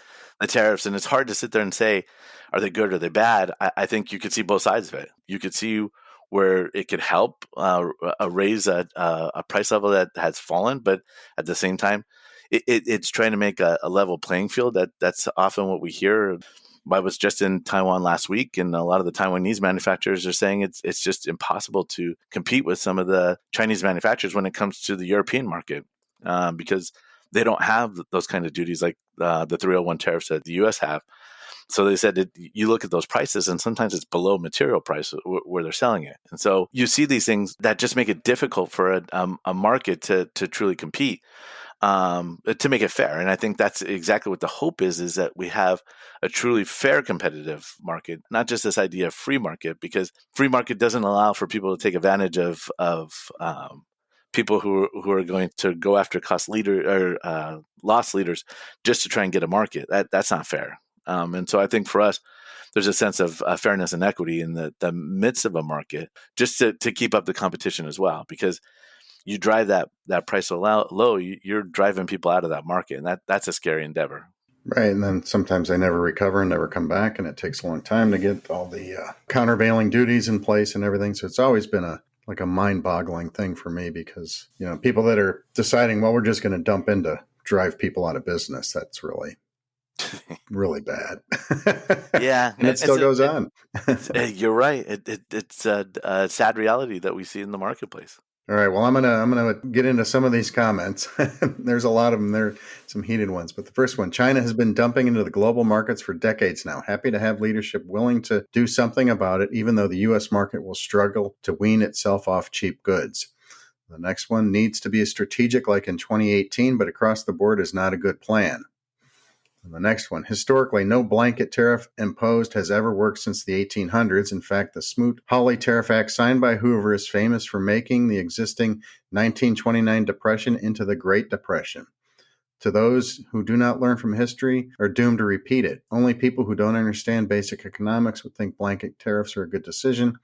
[SPEAKER 2] tariffs, and it's hard to sit there and say, are they good or are they bad? I think you could see both sides of it. You could see where it could help raise a price level that has fallen, but at the same time, it's trying to make a level playing field. That's often what we hear. I was just in Taiwan last week, and a lot of the Taiwanese manufacturers are saying it's just impossible to compete with some of the Chinese manufacturers when it comes to the European market because they don't have those kind of duties like the 301 tariffs that the U.S. have. So they said you look at those prices, and sometimes it's below material price where they're selling it. And so you see these things that just make it difficult for a market to truly compete. To make it fair. And I think that's exactly what the hope is that we have a truly fair competitive market, not just this idea of free market, because free market doesn't allow for people to take advantage of people who are going to go after cost leader or loss leaders just to try and get a market. That's not fair. And so I think for us, there's a sense of fairness and equity in the midst of a market just to keep up the competition as well, because you drive that price so low, you're driving people out of that market, and that's a scary endeavor.
[SPEAKER 13] Right, and then sometimes they never recover and never come back, and it takes a long time to get all the countervailing duties in place and everything. So it's always been a mind-boggling thing for me because people that are deciding, well, we're just going to dump in to drive people out of business. That's really really bad.
[SPEAKER 2] Yeah,
[SPEAKER 13] and it still goes on.
[SPEAKER 2] You're right. It's a sad reality that we see in the marketplace.
[SPEAKER 13] All right. Well, I'm gonna get into some of these comments. There's a lot of them. There are some heated ones, but the first one: China has been dumping into the global markets for decades now. Happy to have leadership willing to do something about it, even though the U.S. market will struggle to wean itself off cheap goods. The next one needs to be strategic, like in 2018, but across the board is not a good plan. And the next one, historically, no blanket tariff imposed has ever worked since the 1800s. In fact, the Smoot-Hawley Tariff Act signed by Hoover is famous for making the existing 1929 Depression into the Great Depression. To those who do not learn from history are doomed to repeat it. Only people who don't understand basic economics would think blanket tariffs are a good decision.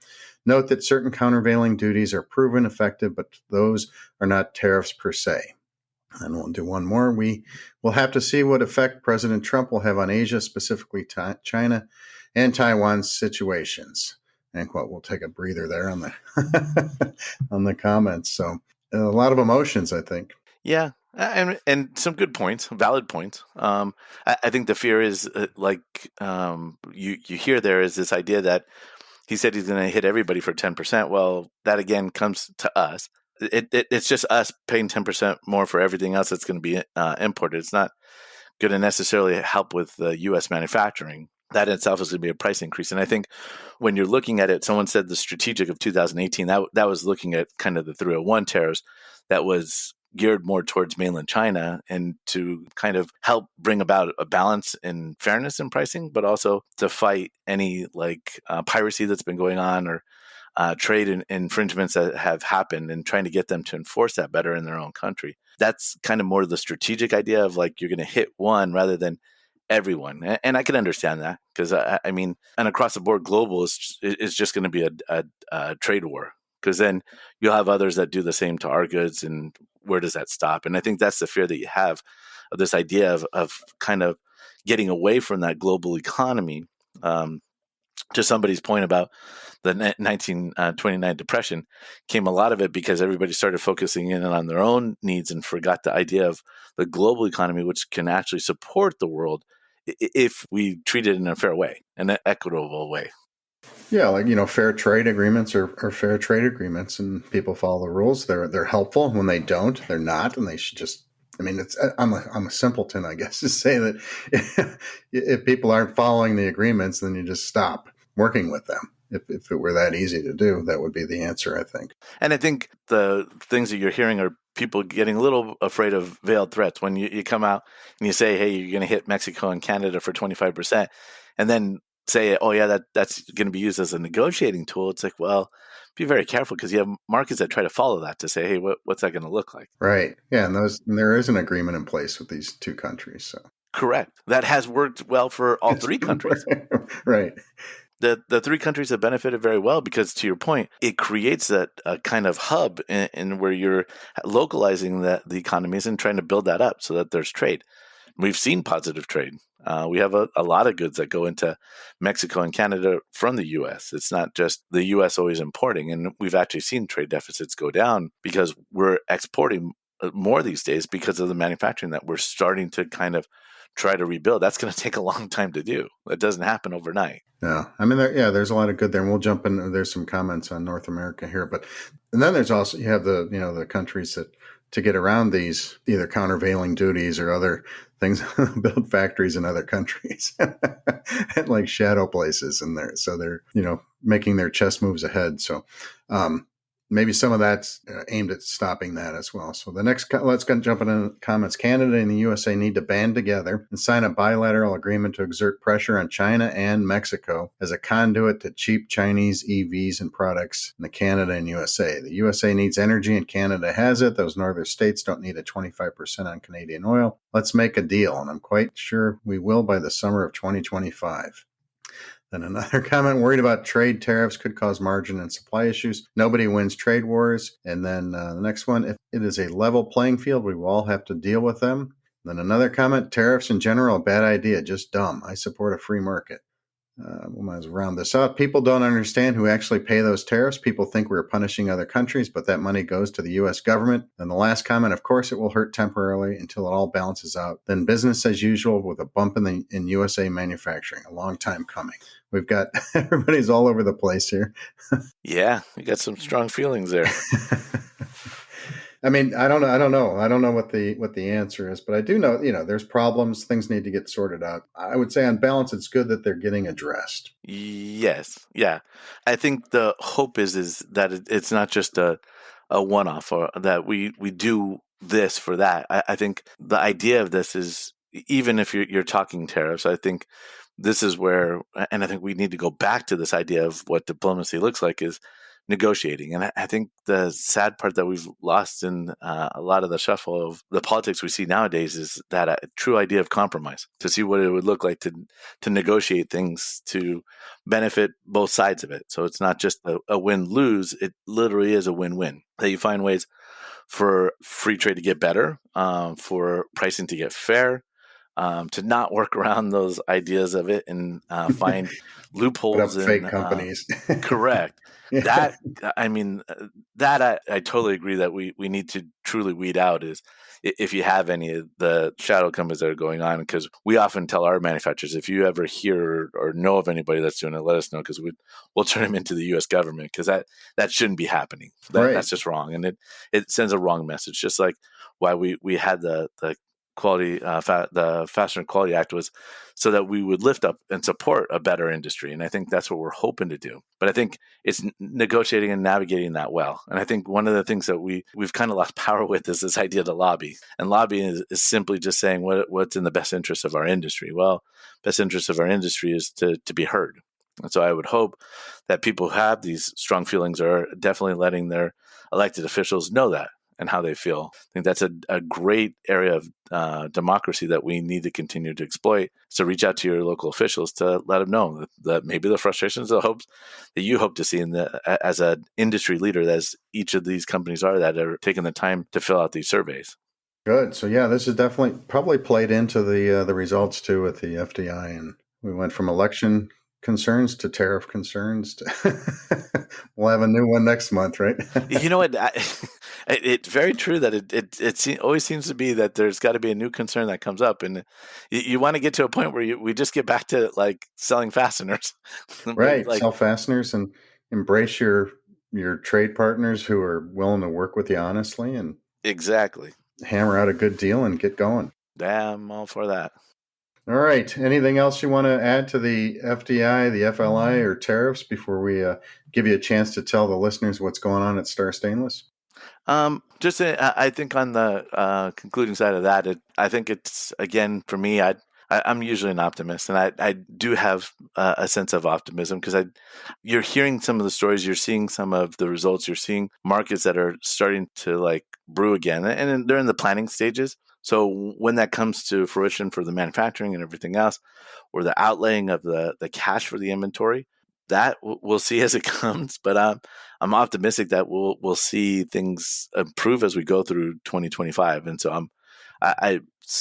[SPEAKER 13] Note that certain countervailing duties are proven effective, but those are not tariffs per se. And we'll do one more. We will have to see what effect President Trump will have on Asia, specifically China and Taiwan's situations. And quote, we'll take a breather there on the on the comments. So a lot of emotions, I think.
[SPEAKER 2] Yeah, and some good points, valid points. I think the fear is you hear there is this idea that he said he's going to hit everybody for 10%. Well, that again comes to us. It's just us paying 10% more for everything else that's going to be imported. It's not going to necessarily help with the U.S. manufacturing. That in itself is going to be a price increase. And I think when you're looking at it, someone said the strategic of 2018, that was looking at kind of the 301 tariffs that was geared more towards mainland China and to kind of help bring about a balance in fairness in pricing, but also to fight any piracy that's been going on or trade infringements that have happened and trying to get them to enforce that better in their own country. That's kind of more the strategic idea of you're going to hit one rather than everyone. And I can understand that because I mean, and across the board, global is just going to be a trade war because then you'll have others that do the same to our goods. And where does that stop? And I think that's the fear that you have of this idea of kind of getting away from that global economy. To somebody's point about the 1929 Depression, came a lot of it because everybody started focusing in on their own needs and forgot the idea of the global economy, which can actually support the world if we treat it in a fair way, an equitable way.
[SPEAKER 13] Yeah, fair trade agreements are fair trade agreements, and people follow the rules. They're helpful. When they don't, they're not, and they should just. I mean, I'm a simpleton, I guess, to say that if people aren't following the agreements, then you just stop working with them. If it were that easy to do, that would be the answer, I think.
[SPEAKER 2] And I think the things that you're hearing are people getting a little afraid of veiled threats. When you come out and you say, hey, you're going to hit Mexico and Canada for 25%, and then say, oh, yeah, that's going to be used as a negotiating tool. It's like, well, be very careful because you have markets that try to follow that to say, hey, what's that going to look like?
[SPEAKER 13] Right. Yeah. And there is an agreement in place with these two countries. So
[SPEAKER 2] correct. That has worked well for all three countries.
[SPEAKER 13] Right.
[SPEAKER 2] The three countries have benefited very well because, to your point, it creates a kind of hub in where you're localizing the economies and trying to build that up so that there's trade. We've seen positive trade. We have a lot of goods that go into Mexico and Canada from the U.S. It's not just the U.S. always importing, and we've actually seen trade deficits go down because we're exporting more these days because of the manufacturing that we're starting to kind of try to rebuild. That's going to take a long time to do. It doesn't happen overnight.
[SPEAKER 13] Yeah. I mean, there's a lot of good there, and we'll jump in. There's some comments on North America here, and then there's also, you have the countries that, to get around these either countervailing duties or other things, build factories in other countries and like shadow places in there. So they're, making their chess moves ahead. So, maybe some of that's aimed at stopping that as well. So let's jump into comments. Canada and the USA need to band together and sign a bilateral agreement to exert pressure on China and Mexico as a conduit to cheap Chinese EVs and products in the Canada and USA. The USA needs energy and Canada has it. Those northern states don't need a 25% on Canadian oil. Let's make a deal, and I'm quite sure we will by the summer of 2025. Then another comment, worried about trade tariffs could cause margin and supply issues. Nobody wins trade wars. And then the next one, if it is a level playing field, we will all have to deal with them. Then another comment, tariffs in general, a bad idea, just dumb. I support a free market. We might as well round this out. People don't understand who actually pay those tariffs. People think we're punishing other countries, but that money goes to the U.S. government. And the last comment, of course, it will hurt temporarily until it all balances out. Then business as usual with a bump in USA manufacturing. A long time coming. We've got everybody's all over the place here.
[SPEAKER 2] Yeah, we got some strong feelings there.
[SPEAKER 13] I mean, I don't know. I don't know what the answer is, but I do know, there's problems. Things need to get sorted out. I would say on balance, it's good that they're getting addressed.
[SPEAKER 2] Yes. Yeah. I think the hope is that it's not just a one-off, or that we do this for that. I think the idea of this is, even if you're talking tariffs, I think this is where, and I think we need to go back to this idea of what diplomacy looks like, is negotiating. And I think the sad part that we've lost in a lot of the shuffle of the politics we see nowadays is that true idea of compromise, to see what it would look like to negotiate things to benefit both sides of it. So it's not just a win-lose, it literally is a win-win, that you find ways for free trade to get better, for pricing to get fair, to not work around those ideas of it and find loopholes in
[SPEAKER 13] fake companies.
[SPEAKER 2] Correct. Yeah. That I totally agree that we need to truly weed out, is if you have any of the shadow companies that are going on, because we often tell our manufacturers, if you ever hear or know of anybody that's doing it, let us know, because we'll turn them into the U.S. government, because that shouldn't be happening. That's just wrong, and it sends a wrong message. Just like why we had the quality, the Fastener Quality Act was so that we would lift up and support a better industry. And I think that's what we're hoping to do. But I think it's negotiating and navigating that well. And I think one of the things that we've kind of lost power with is this idea to lobby. And lobbying is simply just saying what's in the best interest of our industry. Well, best interest of our industry is to be heard. And so I would hope that people who have these strong feelings are definitely letting their elected officials know that and how they feel. I think that's a great area of democracy that we need to continue to exploit. So reach out to your local officials to let them know that maybe the frustrations, the hopes that you hope to see as an industry leader, as each of these companies are that are taking the time to fill out these surveys.
[SPEAKER 13] Good. So yeah, this is definitely probably played into the results too with the FDI, and we went from election concerns to tariff concerns. We'll have a new one next month, right?
[SPEAKER 2] You know what? It's very true that it always seems to be that there's got to be a new concern that comes up, and you want to get to a point where we just get back to like selling fasteners,
[SPEAKER 13] right? Sell fasteners and embrace your trade partners who are willing to work with you honestly, and
[SPEAKER 2] exactly
[SPEAKER 13] hammer out a good deal and get going.
[SPEAKER 2] Damn, all for that.
[SPEAKER 13] All right. Anything else you want to add to the FDI, the FLI, or tariffs before we give you a chance to tell the listeners what's going on at Star Stainless?
[SPEAKER 2] I think on the concluding side of that, I think it's, again, for me, I'm usually an optimist, and I do have a sense of optimism because you're hearing some of the stories, you're seeing some of the results, you're seeing markets that are starting to like brew again, and they're in the planning stages. So when that comes to fruition for the manufacturing and everything else, or the outlaying of the cash for the inventory, that we'll see as it comes. But I'm optimistic that we'll see things improve as we go through 2025. And so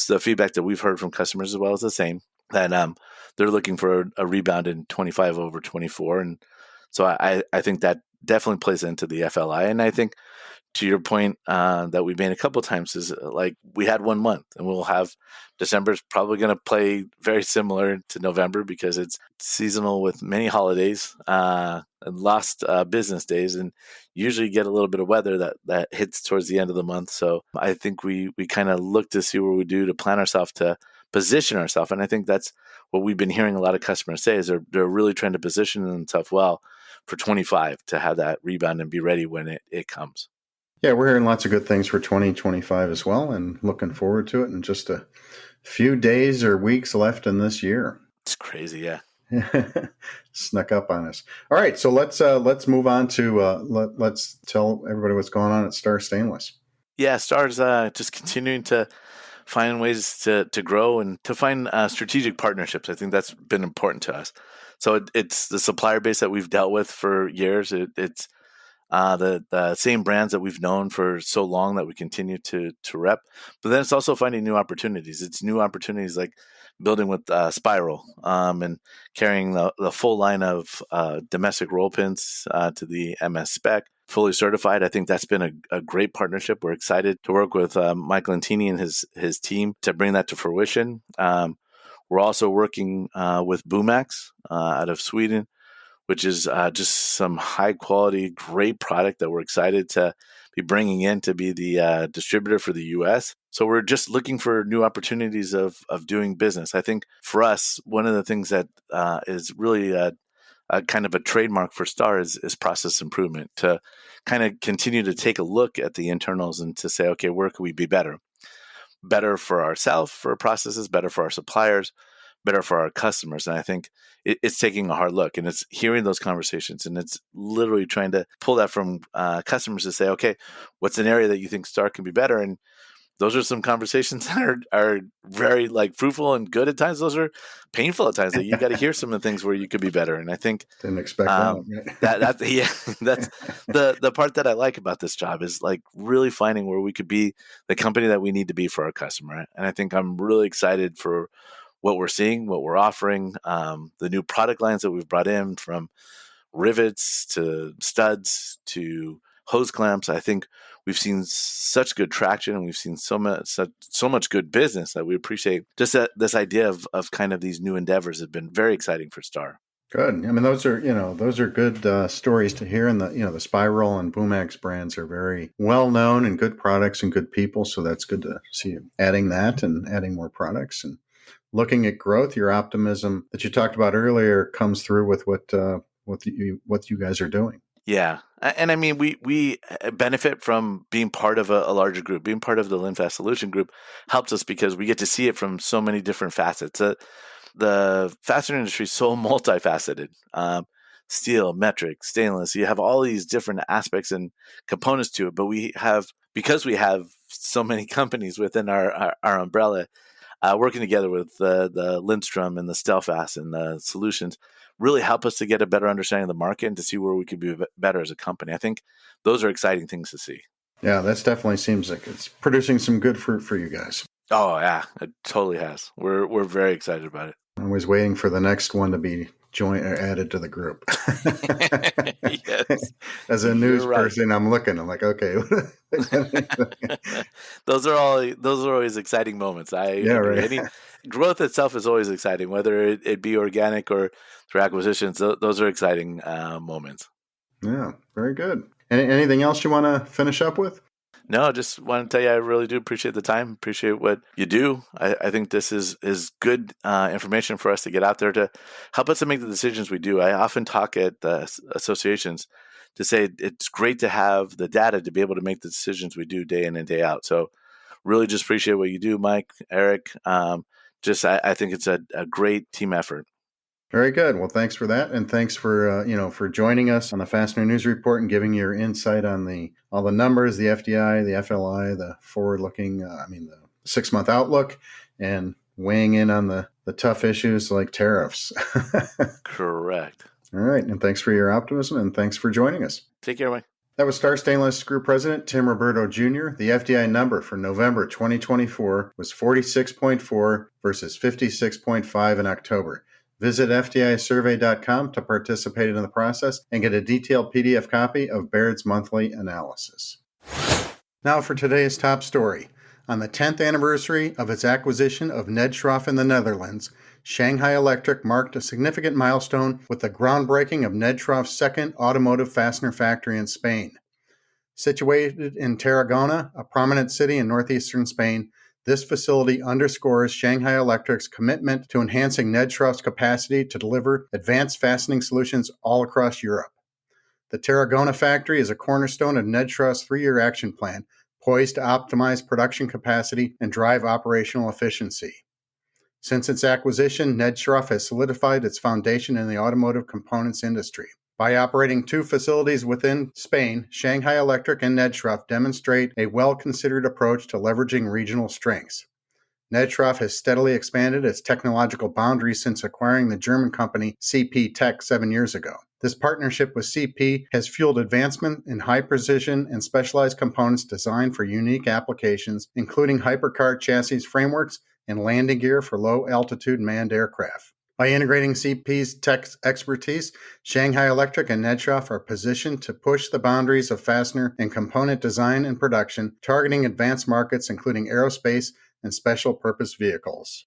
[SPEAKER 2] the feedback that we've heard from customers as well is the same, that they're looking for a rebound in 25 over 24. And so I think that definitely plays into the FLI. And I think, to your point that we made a couple of times, is like we had 1 month, and we'll have December's probably going to play very similar to November because it's seasonal with many holidays and lost business days, and usually get a little bit of weather that hits towards the end of the month. So I think we kind of look to see what we do to plan ourselves, to position ourselves. And I think that's what we've been hearing a lot of customers say, is they're really trying to position themselves well for 25 to have that rebound and be ready when it comes.
[SPEAKER 13] Yeah, we're hearing lots of good things for 2025 as well, and looking forward to it. And just a few days or weeks left in this year.
[SPEAKER 2] It's crazy, yeah.
[SPEAKER 13] Snuck up on us. All right, so let's move on to let's tell everybody what's going on at Star Stainless.
[SPEAKER 2] Yeah, Star's just continuing to find ways to grow and to find strategic partnerships. I think that's been important to us. So it's the supplier base that we've dealt with for years. It's the same brands that we've known for so long that we continue to rep. But then it's also finding new opportunities. It's new opportunities like building with Spiral and carrying the full line of domestic roll pins to the MS spec, fully certified. I think that's been a great partnership. We're excited to work with Mike McNulty and his team to bring that to fruition. We're also working with Boomax out of Sweden, which is just some high quality, great product that we're excited to be bringing in to be the distributor for the U.S. So we're just looking for new opportunities of doing business. I think for us, one of the things that is really a kind of a trademark for Star is process improvement, to kind of continue to take a look at the internals and to say, okay, where could we be better? Better for ourselves, for processes, better for our suppliers, better for our customers. And I think it's taking a hard look, and it's hearing those conversations, and it's literally trying to pull that from customers to say, okay, what's an area that you think Star can be better? And those are some conversations that are very like fruitful and good at times. Those are painful at times, that you got to hear some of the things where you could be better. And I think
[SPEAKER 13] didn't expect
[SPEAKER 2] that's the part that I like about this job, is like really finding where we could be the company that we need to be for our customer. And I think I'm really excited for what we're seeing, what we're offering, the new product lines that we've brought in, from rivets to studs to hose clamps. I think we've seen such good traction, and we've seen so much good business that we appreciate. Just that this idea of kind of these new endeavors have been very exciting for Star.
[SPEAKER 13] Good. I mean, those are good stories to hear, and the Spiral and Boomax brands are very well known and good products and good people. So that's good to see you adding that and adding more products. And looking at growth, your optimism that you talked about earlier comes through with what you guys are doing.
[SPEAKER 2] Yeah. And I mean, we benefit from being part of a larger group. Being part of the LinFast Solution Group helps us because we get to see it from so many different facets. The fastener industry is so multifaceted. Steel, metric, stainless. You have all these different aspects and components to it. But because we have so many companies within our umbrella, working together with the Lindstrom and the Stelfast and the solutions really help us to get a better understanding of the market and to see where we could be better as a company. I think those are exciting things to see.
[SPEAKER 13] Yeah, that definitely seems like it's producing some good fruit for you guys.
[SPEAKER 2] Oh, yeah, it totally has. We're very excited about it.
[SPEAKER 13] I'm always waiting for the next one to be joined or added to the group.
[SPEAKER 2] Yes.
[SPEAKER 13] As a news person, I'm like, okay.
[SPEAKER 2] Those are always exciting moments. Any growth itself is always exciting, whether it be organic or through acquisitions. Those are exciting moments.
[SPEAKER 13] Yeah, very good. Anything else you want to finish up with?
[SPEAKER 2] No, just want to tell you, I really do appreciate the time, appreciate what you do. I think this is good information for us to get out there to help us to make the decisions we do. I often talk at the associations to say it's great to have the data to be able to make the decisions we do day in and day out. So really just appreciate what you do, Mike, Eric. I think it's a great team effort.
[SPEAKER 13] Very good. Well, thanks for that, and thanks for for joining us on the Fastener News Report and giving your insight on all the numbers, the FDI, the FLI, the forward-looking, the 6-month outlook, and weighing in on the tough issues like tariffs.
[SPEAKER 2] Correct.
[SPEAKER 13] All right, and thanks for your optimism, and thanks for joining us.
[SPEAKER 2] Take care, Mike.
[SPEAKER 13] That was Star Stainless Screw President Tim Roberto Jr. The FDI number for November 2024 was 46.4 versus 56.5 in October. Visit FDIsurvey.com to participate in the process and get a detailed PDF copy of Baird's monthly analysis. Now for today's top story. On the 10th anniversary of its acquisition of Nedschroff in the Netherlands, Shanghai Electric marked a significant milestone with the groundbreaking of Nedschroff's second automotive fastener factory in Spain. Situated in Tarragona, a prominent city in northeastern Spain, this facility underscores Shanghai Electric's commitment to enhancing Nedschroff's capacity to deliver advanced fastening solutions all across Europe. The Tarragona factory is a cornerstone of Nedschroff's 3-year action plan, poised to optimize production capacity and drive operational efficiency. Since its acquisition, Nedschroff has solidified its foundation in the automotive components industry. By operating 2 facilities within Spain, Shanghai Electric and Nedschroff demonstrate a well-considered approach to leveraging regional strengths. Nedschroff has steadily expanded its technological boundaries since acquiring the German company CP Tech 7 years ago. This partnership with CP has fueled advancement in high-precision and specialized components designed for unique applications, including hypercar chassis frameworks and landing gear for low-altitude manned aircraft. By integrating CP's tech expertise, Shanghai Electric and Nedschroff are positioned to push the boundaries of fastener and component design and production, targeting advanced markets including aerospace and special purpose vehicles.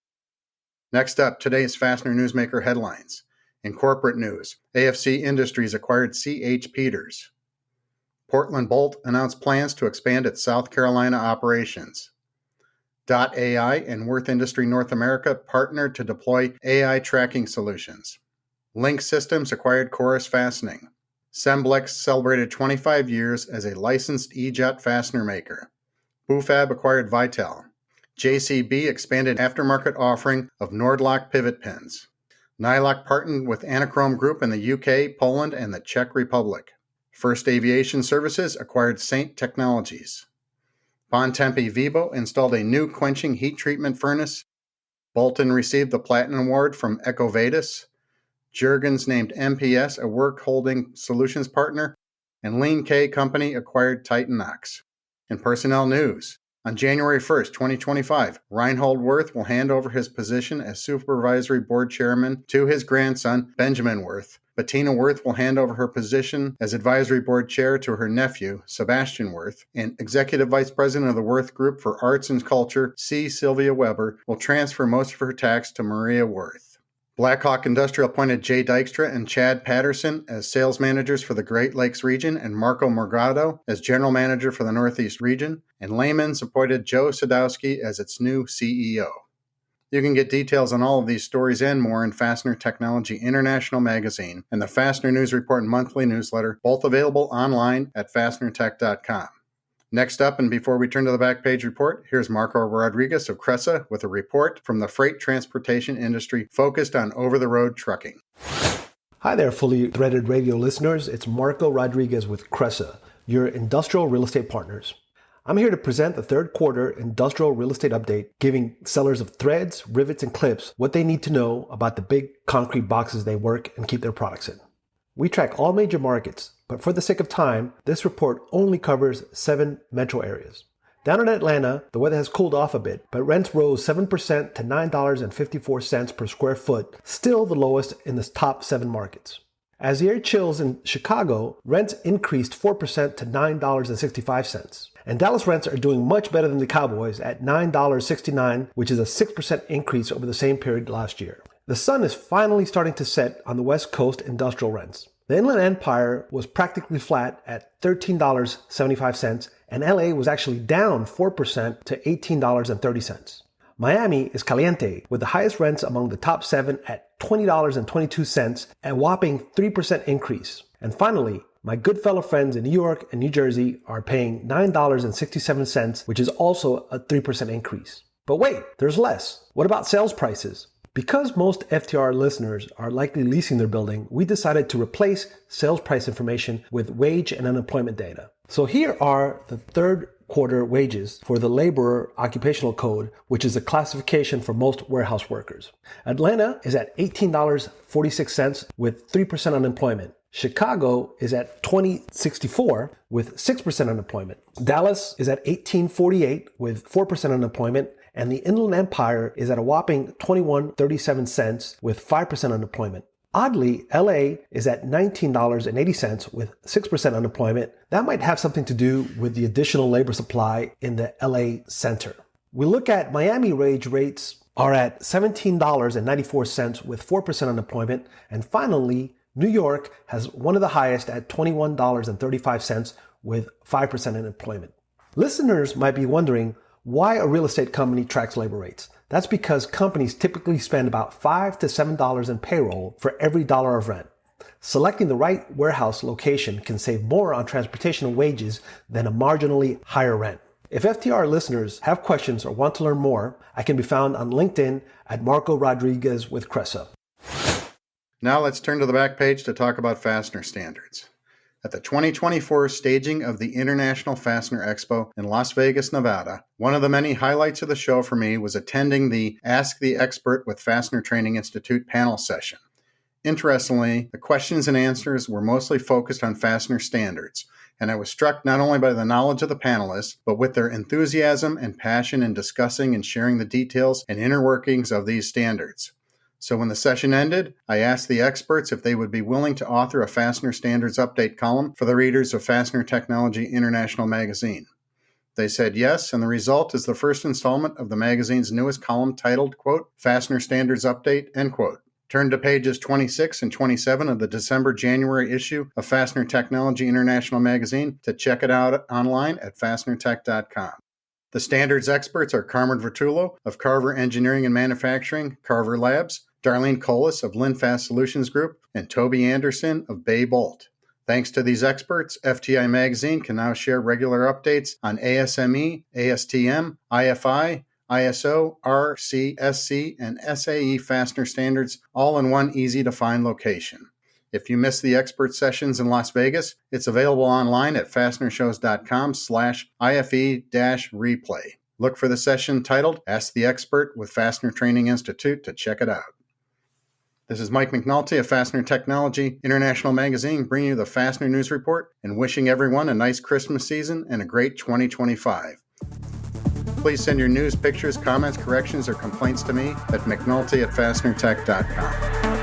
[SPEAKER 13] Next up, today's Fastener Newsmaker headlines. In corporate news, AFC Industries acquired C.H. Peters. Portland Bolt announced plans to expand its South Carolina operations. .ai and Worth Industry North America partnered to deploy AI tracking solutions. Link Systems acquired Chorus Fastening. Semblex celebrated 25 years as a licensed E-Jet fastener maker. Bufab acquired Vitel. JCB expanded aftermarket offering of Nordlock pivot pins. Nylock partnered with Anachrome Group in the UK, Poland, and the Czech Republic. First Aviation Services acquired Saint Technologies. Bontempi Vibo installed a new quenching heat treatment furnace. Bolton received the Platinum Award from EcoVadis. Juergens named MPS a work holding solutions partner. And Lean K Company acquired Titanox. In personnel news, on January 1st, 2025, Reinhold Wirth will hand over his position as Supervisory Board Chairman to his grandson, Benjamin Wirth. Bettina Wirth will hand over her position as Advisory Board Chair to her nephew, Sebastian Wirth, and Executive Vice President of the Wirth Group for Arts and Culture, C. Sylvia Weber, will transfer most of her tasks to Maria Wirth. Blackhawk Industrial appointed Jay Dykstra and Chad Patterson as sales managers for the Great Lakes region and Marco Morgado as general manager for the Northeast region, and Lehman's appointed Joe Sadowski as its new CEO. You can get details on all of these stories and more in Fastener Technology International magazine and the Fastener News Report monthly newsletter, both available online at fastenertech.com. Next up, and before we turn to the back page report, here's Marco Rodriguez of Cressa with a report from the freight transportation industry focused on over-the-road trucking.
[SPEAKER 20] Hi there, Fully Threaded Radio listeners. It's Marco Rodriguez with Cressa, your industrial real estate partners. I'm here to present the third quarter industrial real estate update, giving sellers of threads, rivets, and clips what they need to know about the big concrete boxes they work and keep their products in. We track all major markets, but for the sake of time, this report only covers 7 metro areas. Down in Atlanta, the weather has cooled off a bit, but rents rose 7% to $9.54 per square foot, still the lowest in the top 7 markets. As the air chills in Chicago, rents increased 4% to $9.65. And Dallas rents are doing much better than the Cowboys at $9.69, which is a 6% increase over the same period last year. The sun is finally starting to set on the West Coast industrial rents. The Inland Empire was practically flat at $13.75, and LA was actually down 4% to $18.30. Miami is caliente, with the highest rents among the top 7 at $20.22, a whopping 3% increase. And finally, my good fellow friends in New York and New Jersey are paying $9.67, which is also a 3% increase. But wait, there's less. What about sales prices? Because most FTR listeners are likely leasing their building, we decided to replace sales price information with wage and unemployment data. So here are the third quarter wages for the laborer occupational code, which is a classification for most warehouse workers. Atlanta is at $18.46 with 3% unemployment. Chicago is at $20.64 with 6% unemployment. Dallas is at $18.48 with 4% unemployment. And the Inland Empire is at a whopping $21.37 with 5% unemployment. Oddly, LA is at $19.80 with 6% unemployment. That might have something to do with the additional labor supply in the LA center. We look at Miami wage rates are at $17.94 with 4% unemployment. And finally, New York has one of the highest at $21.35 with 5% unemployment. Listeners might be wondering why a real estate company tracks labor rates. That's because companies typically spend about $5 to $7 in payroll for every dollar of rent. Selecting the right warehouse location can save more on transportation and wages than a marginally higher rent. If FTR listeners have questions or want to learn more, I can be found on LinkedIn at Marco Rodriguez with Cressa.
[SPEAKER 13] Now let's turn to the back page to talk about fastener standards. At the 2024 staging of the International Fastener Expo in Las Vegas, Nevada, one of the many highlights of the show for me was attending the Ask the Expert with Fastener Training Institute panel session. Interestingly, the questions and answers were mostly focused on fastener standards, and I was struck not only by the knowledge of the panelists, but with their enthusiasm and passion in discussing and sharing the details and inner workings of these standards. So when the session ended, I asked the experts if they would be willing to author a Fastener Standards Update column for the readers of Fastener Technology International magazine. They said yes, and the result is the first installment of the magazine's newest column titled, quote, Fastener Standards Update, end quote. Turn to pages 26 and 27 of the December-January issue of Fastener Technology International magazine to check it out online at fastenertech.com. The standards experts are Carmen Vertullo of Carver Engineering and Manufacturing, Carver Labs, Darlene Colas of Linfast Solutions Group, and Toby Anderson of Bay Bolt. Thanks to these experts, FTI Magazine can now share regular updates on ASME, ASTM, IFI, ISO, RCSC, and SAE fastener standards, all in one easy-to-find location. If you missed the expert sessions in Las Vegas, it's available online at fastenershows.com/IFE-replay. Look for the session titled Ask the Expert with Fastener Training Institute to check it out. This is Mike McNulty of Fastener Technology International magazine, bringing you the Fastener News Report and wishing everyone a nice Christmas season and a great 2025. Please send your news, pictures, comments, corrections, or complaints to me at mcnulty@fastenertech.com.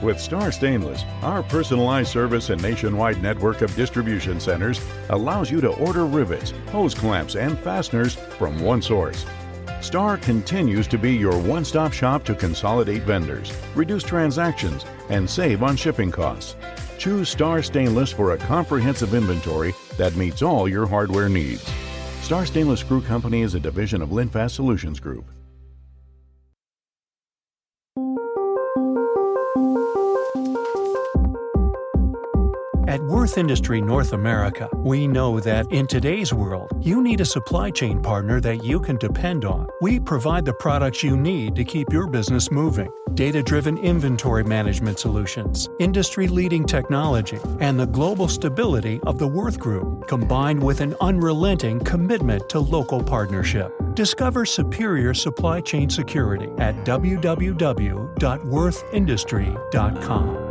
[SPEAKER 21] With Star Stainless, our personalized service and nationwide network of distribution centers allows you to order rivets, hose clamps, and fasteners from one source. Star continues to be your one-stop shop to consolidate vendors, reduce transactions, and save on shipping costs. Choose Star Stainless for a comprehensive inventory that meets all your hardware needs. Star Stainless Screw Company is a division of Linfast Solutions Group.
[SPEAKER 22] At Worth Industry North America, we know that in today's world, you need a supply chain partner that you can depend on. We provide the products you need to keep your business moving. Data-driven inventory management solutions, industry-leading technology, and the global stability of the Worth Group, combined with an unrelenting commitment to local partnership. Discover superior supply chain security at www.worthindustry.com.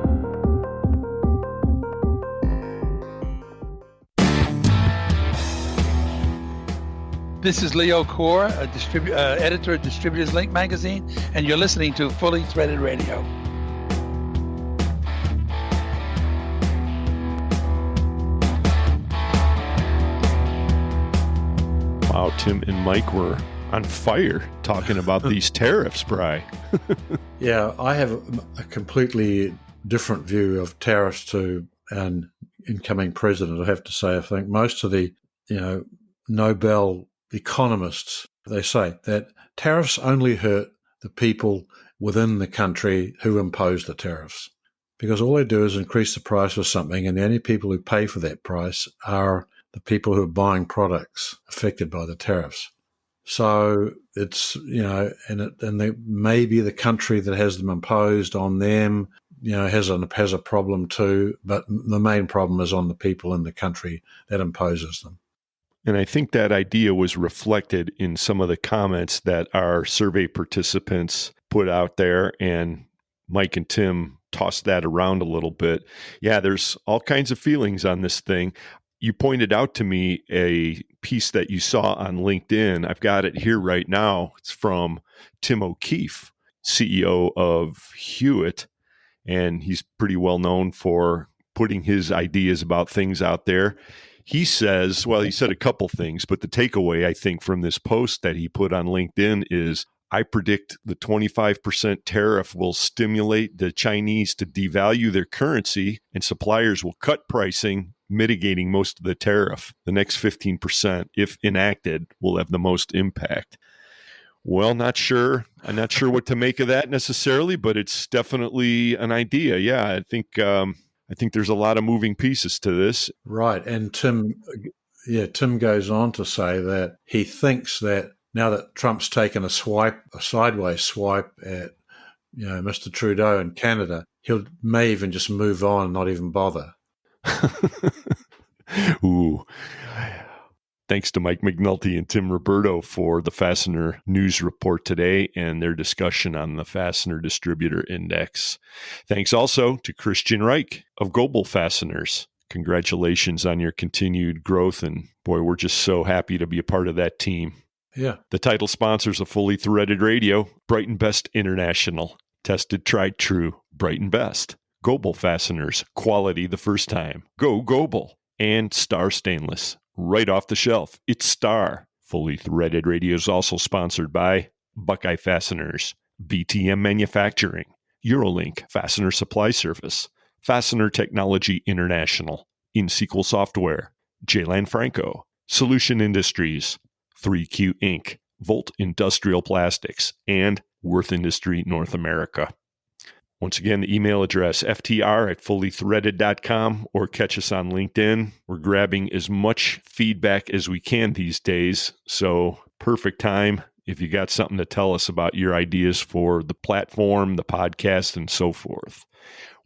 [SPEAKER 1] This is Leo Core, editor of Distributors Link magazine, and you're listening to Fully Threaded Radio.
[SPEAKER 4] Wow, Tim and Mike were on fire talking about these tariffs, Bri.
[SPEAKER 5] Yeah, I have a completely different view of tariffs to an incoming president, I have to say. I think most of the, Nobel economists, they say that tariffs only hurt the people within the country who impose the tariffs, because all they do is increase the price of something, and the only people who pay for that price are the people who are buying products affected by the tariffs. So it's, maybe the country that has them imposed on them, has a problem too, but the main problem is on the people in the country that imposes them.
[SPEAKER 4] And I think that idea was reflected in some of the comments that our survey participants put out there, and Mike and Tim tossed that around a little bit. Yeah, there's all kinds of feelings on this thing. You pointed out to me a piece that you saw on LinkedIn. I've got it here right now. It's from Tim O'Keefe, CEO of Hewitt, and he's pretty well known for putting his ideas about things out there. He says, well, he said a couple things, but the takeaway, I think, from this post that he put on LinkedIn is, I predict the 25% tariff will stimulate the Chinese to devalue their currency, and suppliers will cut pricing, mitigating most of the tariff. The next 15%, if enacted, will have the most impact. Well, I'm not sure what to make of that necessarily, but it's definitely an idea. Yeah, I think there's a lot of moving pieces to this.
[SPEAKER 5] Right. And Tim goes on to say that he thinks that now that Trump's taken a sideways swipe at, Mr. Trudeau in Canada, may even just move on and not even bother.
[SPEAKER 4] Ooh. Thanks to Mike McNulty and Tim Roberto for the Fastener News Report today and their discussion on the Fastener Distributor Index. Thanks also to Christian Reich of Goebel Fasteners. Congratulations on your continued growth, and boy, we're just so happy to be a part of that team.
[SPEAKER 5] Yeah.
[SPEAKER 4] The title sponsors of Fully Threaded Radio, Brighton Best International. Tested, tried, true, Brighton Best. Goebel Fasteners, quality the first time. Go Goebel. And Star Stainless. Right off the shelf, it's Star. Fully Threaded Radio is also sponsored by Buckeye Fasteners, BTM Manufacturing, Eurolink Fastener Supply Service, Fastener Technology International, InSequel Software, J-Lan Franco, Solution Industries, 3Q Inc., Volt Industrial Plastics, and Worth Industry North America. Once again, the email address, ftr@fullythreaded.com, or catch us on LinkedIn. We're grabbing as much feedback as we can these days, so perfect time if you got something to tell us about your ideas for the platform, the podcast, and so forth.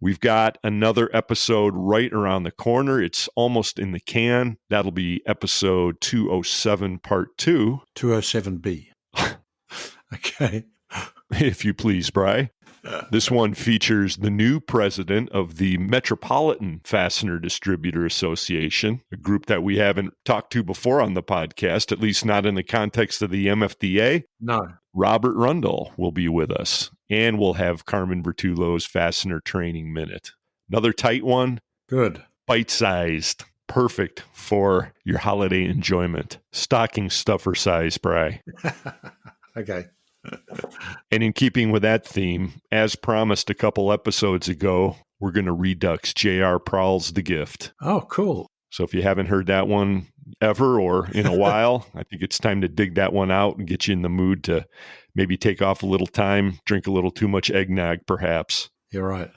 [SPEAKER 4] We've got another episode right around the corner. It's almost in the can. That'll be episode 207, part 2.
[SPEAKER 5] 207B. Okay.
[SPEAKER 4] If you please, Bri. This one features the new president of the Metropolitan Fastener Distributor Association, a group that we haven't talked to before on the podcast, at least not in the context of the MFDA.
[SPEAKER 5] No.
[SPEAKER 4] Robert Rundle will be with us, and we'll have Carmen Bertullo's Fastener Training Minute. Another tight one.
[SPEAKER 5] Good.
[SPEAKER 4] Bite-sized. Perfect for your holiday enjoyment. Stocking stuffer size, Bri.
[SPEAKER 5] Okay.
[SPEAKER 4] And in keeping with that theme, as promised a couple episodes ago, we're going to redux J.R. Prowl's The Gift.
[SPEAKER 5] Oh, cool.
[SPEAKER 4] So if you haven't heard that one ever or in a while, I think it's time to dig that one out and get you in the mood to maybe take off a little time, drink a little too much eggnog, perhaps.
[SPEAKER 5] You're right.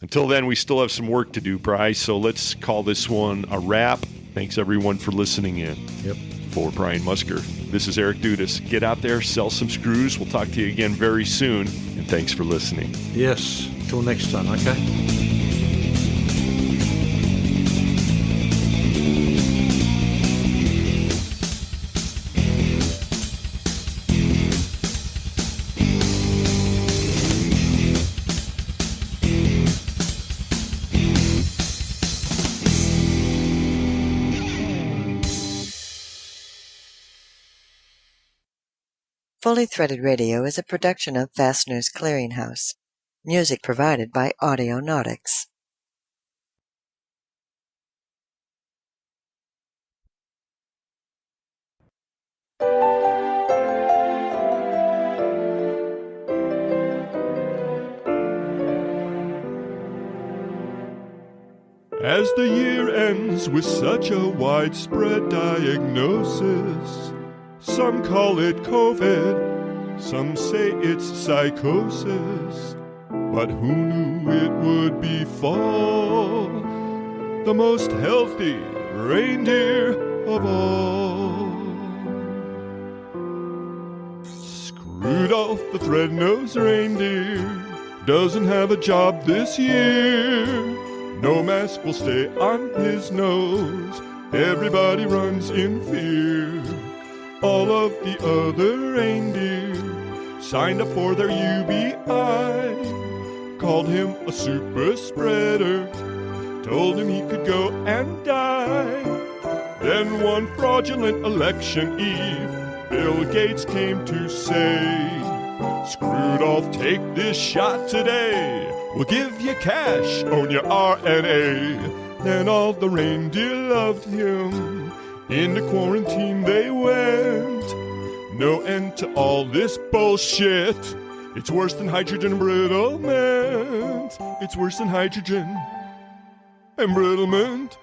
[SPEAKER 4] Until then, we still have some work to do, Bri, so let's call this one a wrap. Thanks, everyone, for listening in.
[SPEAKER 5] Yep.
[SPEAKER 4] For Brian Musker, this is Eric Dudas. Get out there, sell some screws. We'll talk to you again very soon, and thanks for listening.
[SPEAKER 5] Yes. Till next time, okay?
[SPEAKER 3] Fully Threaded Radio is a production of Fasteners Clearinghouse. Music provided by Audionautics.
[SPEAKER 4] As the year ends with such a widespread diagnosis, some call it COVID, some say it's psychosis, but who knew it would be fall, the most healthy reindeer of all. Rudolph the thread-nosed reindeer doesn't have a job this year. No mask will stay on his nose. Everybody runs in fear. All of the other reindeer signed up for their UBI, called him a super spreader, told him he could go and die. Then one fraudulent election eve, Bill Gates came to say, Screwdolf, take this shot today. We'll give you cash on your RNA. Then all the reindeer loved him. Into quarantine they went. No end to all this bullshit. It's worse than hydrogen embrittlement. It's worse than hydrogen embrittlement.